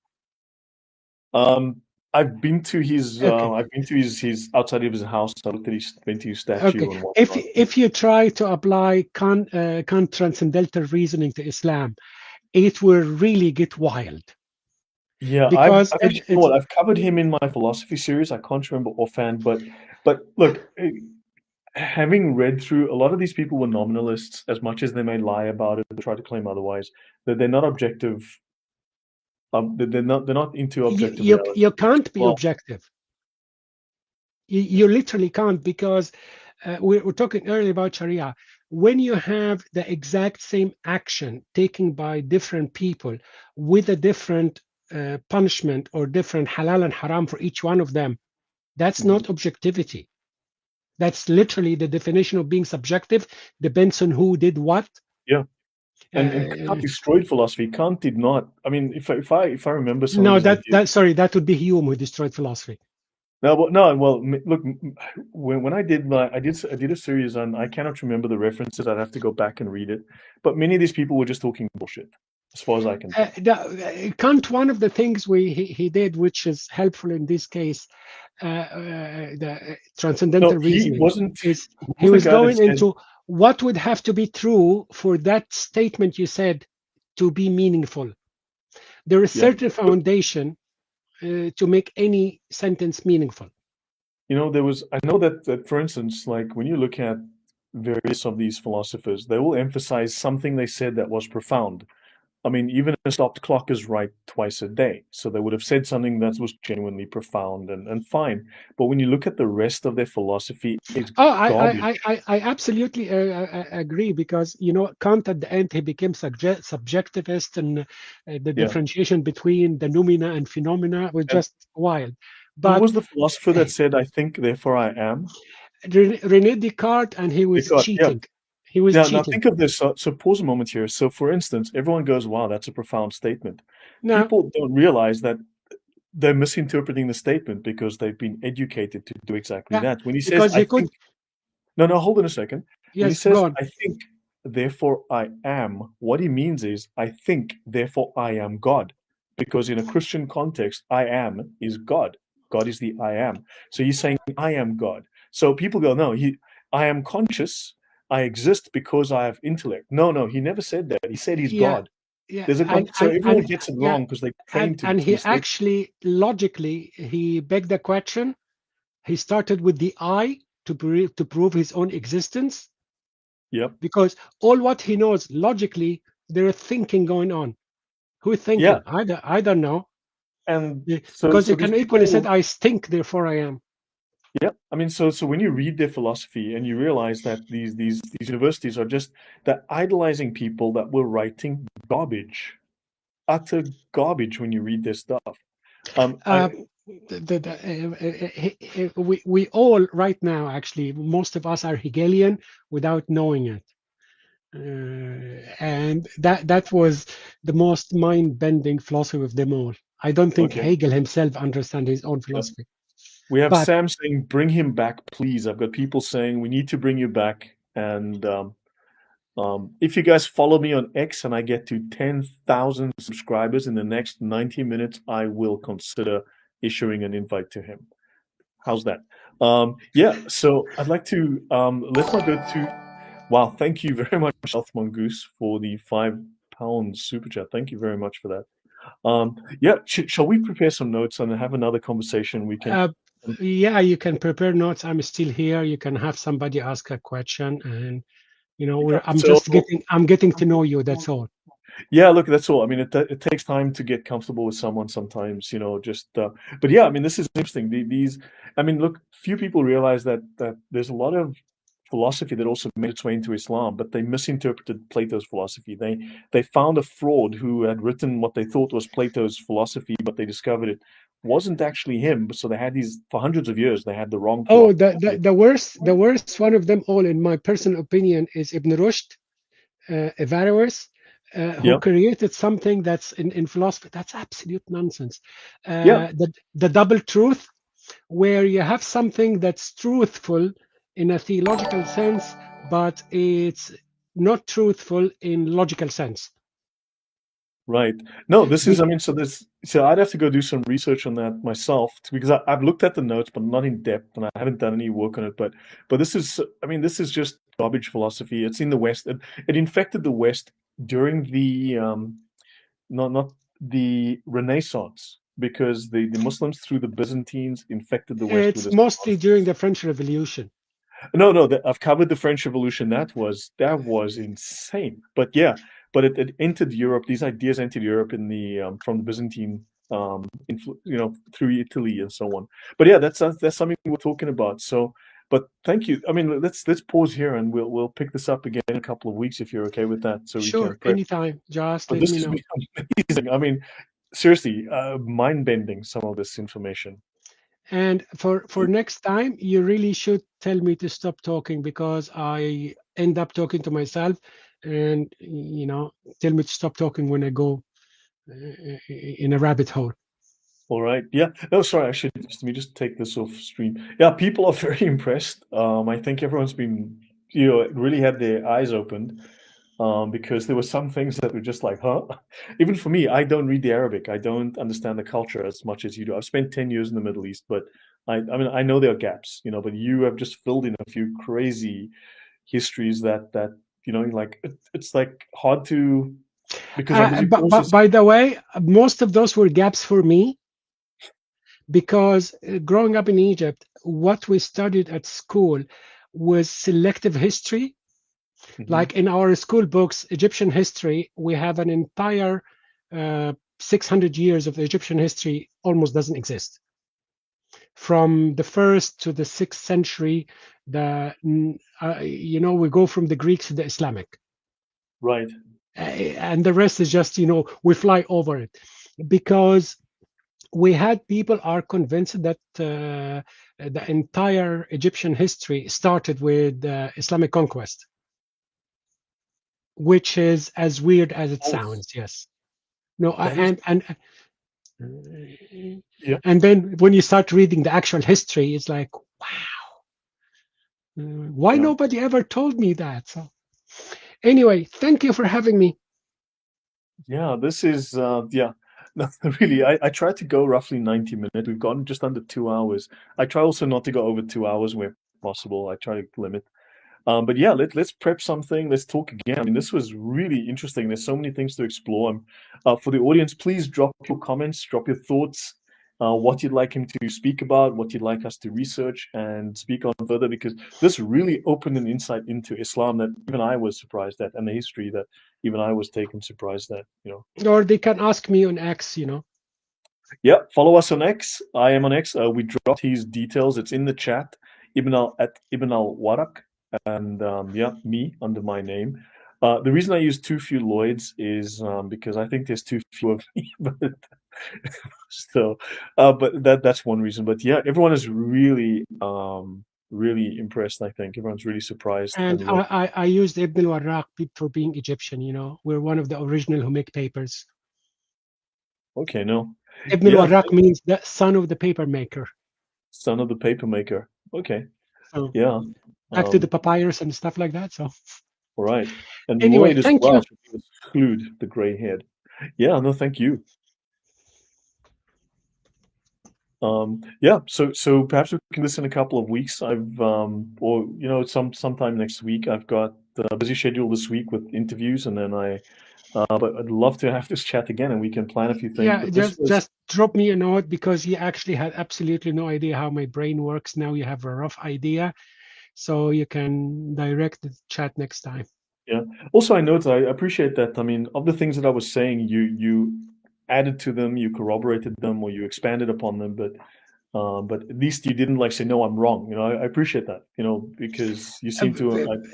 Um, I've been to his outside of his house. I looked at his, went to his statue Okay, and if whatnot. if you try to apply Kant transcendental reasoning to Islam, it will really get wild, Yeah, because I've actually, you know what, I've covered him in my philosophy series. I can't remember offhand, but look, having read through a lot of these people were nominalists, as much as they may lie about it, try to claim otherwise, that they're not objective. They're not into objective reality. you can't be Well, objective. You literally can't, because we were talking earlier about Sharia. When you have the exact same action taken by different people with a different punishment or different halal and haram for each one of them, that's not objectivity. That's literally the definition of being subjective. Depends on who did what. yeah. And Uh, Kant destroyed philosophy. Kant did not. I mean, if I remember some of no, his ideas. that would be Hume who destroyed philosophy. No, well, look, when I did a series on, I cannot remember the references. I'd have to go back and read it. But many of these people were just talking bullshit, as far as I can tell. Kant, one of the things he did, which is helpful in this case, the transcendental No, he reasoning, wasn't. is Who he was the was guy that going said, into what would have to be true for that statement you said to be meaningful. There is yeah, certain foundation to make any sentence meaningful. you know, I know that for instance, like when you look at various of these philosophers, they will emphasize something they said that was profound. I mean, even a stopped clock is right twice a day. So they would have said something that was genuinely profound and fine. But when you look at the rest of their philosophy, it's Oh, garbage. I absolutely agree, because Kant at the end he became subjectivist, and the Yeah. differentiation between the noumena and phenomena was And just wild. who But was the philosopher that said, I think, therefore I am? René Descartes, and he was Descartes. Yeah. cheating. He was Now cheating. think of this. So pause a moment here. So for instance, everyone goes, wow, that's a profound statement. No, People don't realize that they're misinterpreting the statement because they've been educated to do exactly yeah, that. When he says, because I he could. think, no, hold on a second. When he Yes, says, go on. I think, therefore I am, what he means is, I think, therefore I am God. Because in a Christian context, I am is God. God is the I am. So he's saying, I am God. So people go, no, I am conscious. I exist because I have intellect. No, no, he never said that. He said he's Yeah, God. yeah, There's a so everyone gets it yeah, wrong because they train and to he mistake. actually logically he begged the question. He started with the I to prove his own existence, Yep. because all what he knows logically, there is thinking going on. Who is Yeah. thinking? I don't know. And Because so he these can equally said, people, I stink, therefore I am. yeah. I mean, so when you read their philosophy and you realize that these universities are just they're idolizing people that were writing garbage, utter garbage when you read their stuff. I Um, we all right now, actually, most of us are Hegelian without knowing it. And that was the most mind-bending philosophy of them all. I don't think okay. Hegel himself understands his own Yeah. philosophy. We have But Sam saying, "Bring him back, please." I've got people saying, "We need to bring you back." And if you guys follow me on X and I get to 10,000 subscribers in the next 90 minutes, I will consider issuing an invite to him. How's that? Yeah, so I'd like to let's not go to. Wow, thank you very much, South Mongoose, for the £5 super chat. Thank you very much for that. Yeah, shall we prepare some notes and have another conversation? We can. uh, yeah, you can prepare notes. I'm still here. You can have somebody ask a question, and Yeah. I'm getting to know you. That's all. Yeah, look, that's all. I mean, it takes time to get comfortable with someone sometimes, just but yeah, I mean, this is interesting. These I mean, look, few people realize that there's a lot of philosophy that also made its way into Islam, but they misinterpreted Plato's philosophy. They found a fraud who had written what they thought was Plato's philosophy, but they discovered it wasn't actually him. So they had these for hundreds of years, they had the wrong Oh, philosophy. the worst one of them all, in my personal opinion, is Ibn Rushd, Averroes, who Yeah. created something that's in philosophy that's absolute nonsense. Yeah. The double truth, where you have something that's truthful in a theological sense, but it's not truthful in logical sense. Right. No, this is, Be- I mean, so I'd have to go do some research on that myself because I've looked at the notes, but not in depth, and I haven't done any work on it. But this is, I mean, this is just garbage philosophy. It's in the West. It infected the West during the, not the Renaissance because the Muslims through the Byzantines infected the West with it's this mostly philosophy. during the French Revolution. No, no, I've covered the French Revolution. That was insane. But yeah, but it entered Europe. These ideas entered Europe in the from the Byzantine through Italy and so on. But yeah, that's something we're talking about. So, but thank you. I mean, let's pause here and we'll pick this up again in a couple of weeks if you're okay with that, so we can Sure, prep. anytime. Just But let this me has know. been amazing. I mean, seriously, mind bending some of this information. And for next time, you really should tell me to stop talking, because I end up talking to myself, and tell me to stop talking when I go in a rabbit hole. All right. Yeah. No, sorry. I should just let me just take this off stream. Yeah, people are very impressed. I think everyone's been, really had their eyes opened, because there were some things that were just like, huh? Even for me, I don't read the Arabic. I don't understand the culture as much as you do. I've spent 10 years in the Middle East, but I mean, I know there are gaps, but you have just filled in a few crazy histories that, like it's like hard to, because I was in But courses. by the way, most of those were gaps for me, because growing up in Egypt, what we studied at school was selective history. Mhm. Like in our school books, Egyptian history, we have an entire 600 years of Egyptian history almost doesn't exist. From the first to the sixth century, we go from the Greeks to the Islamic, Right. and the rest is just we fly over it, because we had people are convinced that the entire Egyptian history started with Islamic conquest, which is as weird as it False. sounds. Yes. No, That is, yeah. and then when you start reading the actual history, it's like, wow, why Yeah. nobody ever told me that? So anyway, thank you for having me. Yeah, this is yeah. No, really, I try to go roughly 90 minutes. We've gone just under 2 hours. I try also not to go over 2 hours where possible. I try to limit. But yeah, let's prep something. Let's talk again. I mean, this was really interesting. There's so many things to explore. For the audience, please drop your comments, drop your thoughts, what you'd like him to speak about, what you'd like us to research and speak on further, because this really opened an insight into Islam that even I was surprised at, and the history that even I was taken surprised at, you know. Or they can ask me on X, you know. Yeah, follow us on X. I am on X. We dropped his details. It's in the chat. At Ibn Warraq, and yeah, me under my name. The reason I use too few Lloyds is because I think there's too few of me. But so, but that's one reason. But yeah, everyone is really really impressed. I think everyone's really surprised. And And I used Ibn Warraq for being Egyptian, you know. We're one of the original who make papers. okay, no, Ibn yeah, Warraq means the son of the paper maker. son of the paper maker. Okay, So yeah. back to the papyrus and stuff like that. So All right. And anyway, Lloyd as thank well you. should exclude the grey head. Yeah, no, thank you. Yeah, so perhaps we can listen in a couple of weeks. I've or you know, sometime next week. I've got a busy schedule this week with interviews, and then but I'd love to have this chat again, and we can plan a few things. Yeah, But this was just drop me a note, because he actually had absolutely no idea how my brain works. Now you have a rough idea, so you can direct the chat next time. yeah. Also, I noticed I appreciate that. I mean, of the things that I was saying, you added to them, you corroborated them, or you expanded upon them, but at least you didn't like say, no, I'm wrong. You know, I appreciate that, you know, because you seem to,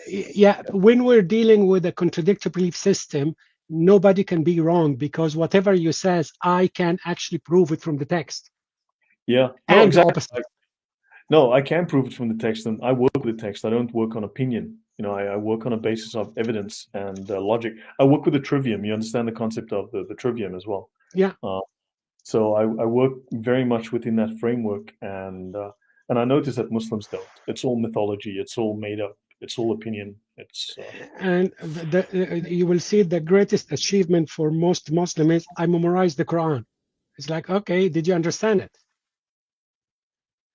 Yeah, when we're dealing with a contradictory belief system, nobody can be wrong, because whatever you says, I can actually prove it from the text. yeah, no, And the exactly. opposite. No, I can prove it from the text, and I work with the text. I don't work on opinion. You know, I work on a basis of evidence and logic. I work with the trivium. You understand the concept of the trivium as well. Yeah. So I work very much within that framework, and I notice that Muslims don't. It's all mythology. It's all made up. It's all opinion. It's And you will see the greatest achievement for most Muslims is, I memorized the Quran. It's like, okay, did you understand it?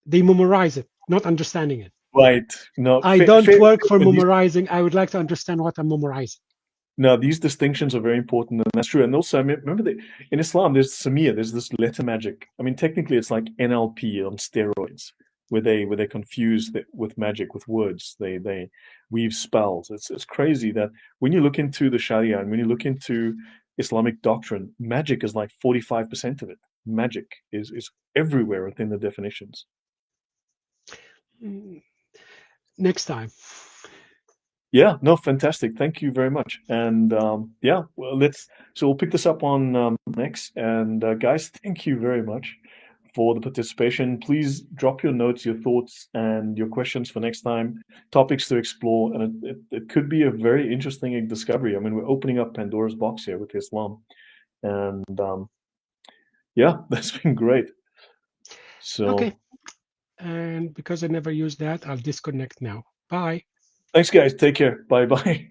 They memorize it, not understanding it. right. No, I don't work for and memorizing. I would like to understand what I'm memorizing. no, these distinctions are very important, and that's true. And also, I mean, remember that in Islam, there's Samir, there's this letter magic. I mean, technically, it's like NLP on steroids, where they confuse with magic, with words. They weave spells. It's crazy that when you look into the Sharia and when you look into Islamic doctrine, magic is like 45% of it. Magic is everywhere within the definitions. Next time. Yeah, no, fantastic. Thank you very much. And yeah, well, we'll pick this up on next. And guys, thank you very much for the participation. Please drop your notes, your thoughts, and your questions for next time, topics to explore. And it could be a very interesting discovery. I mean, we're opening up Pandora's box here with Islam. And yeah, that's been great. So okay. And because I never use that, I'll disconnect now. Bye. thanks, guys. Take care. Bye bye.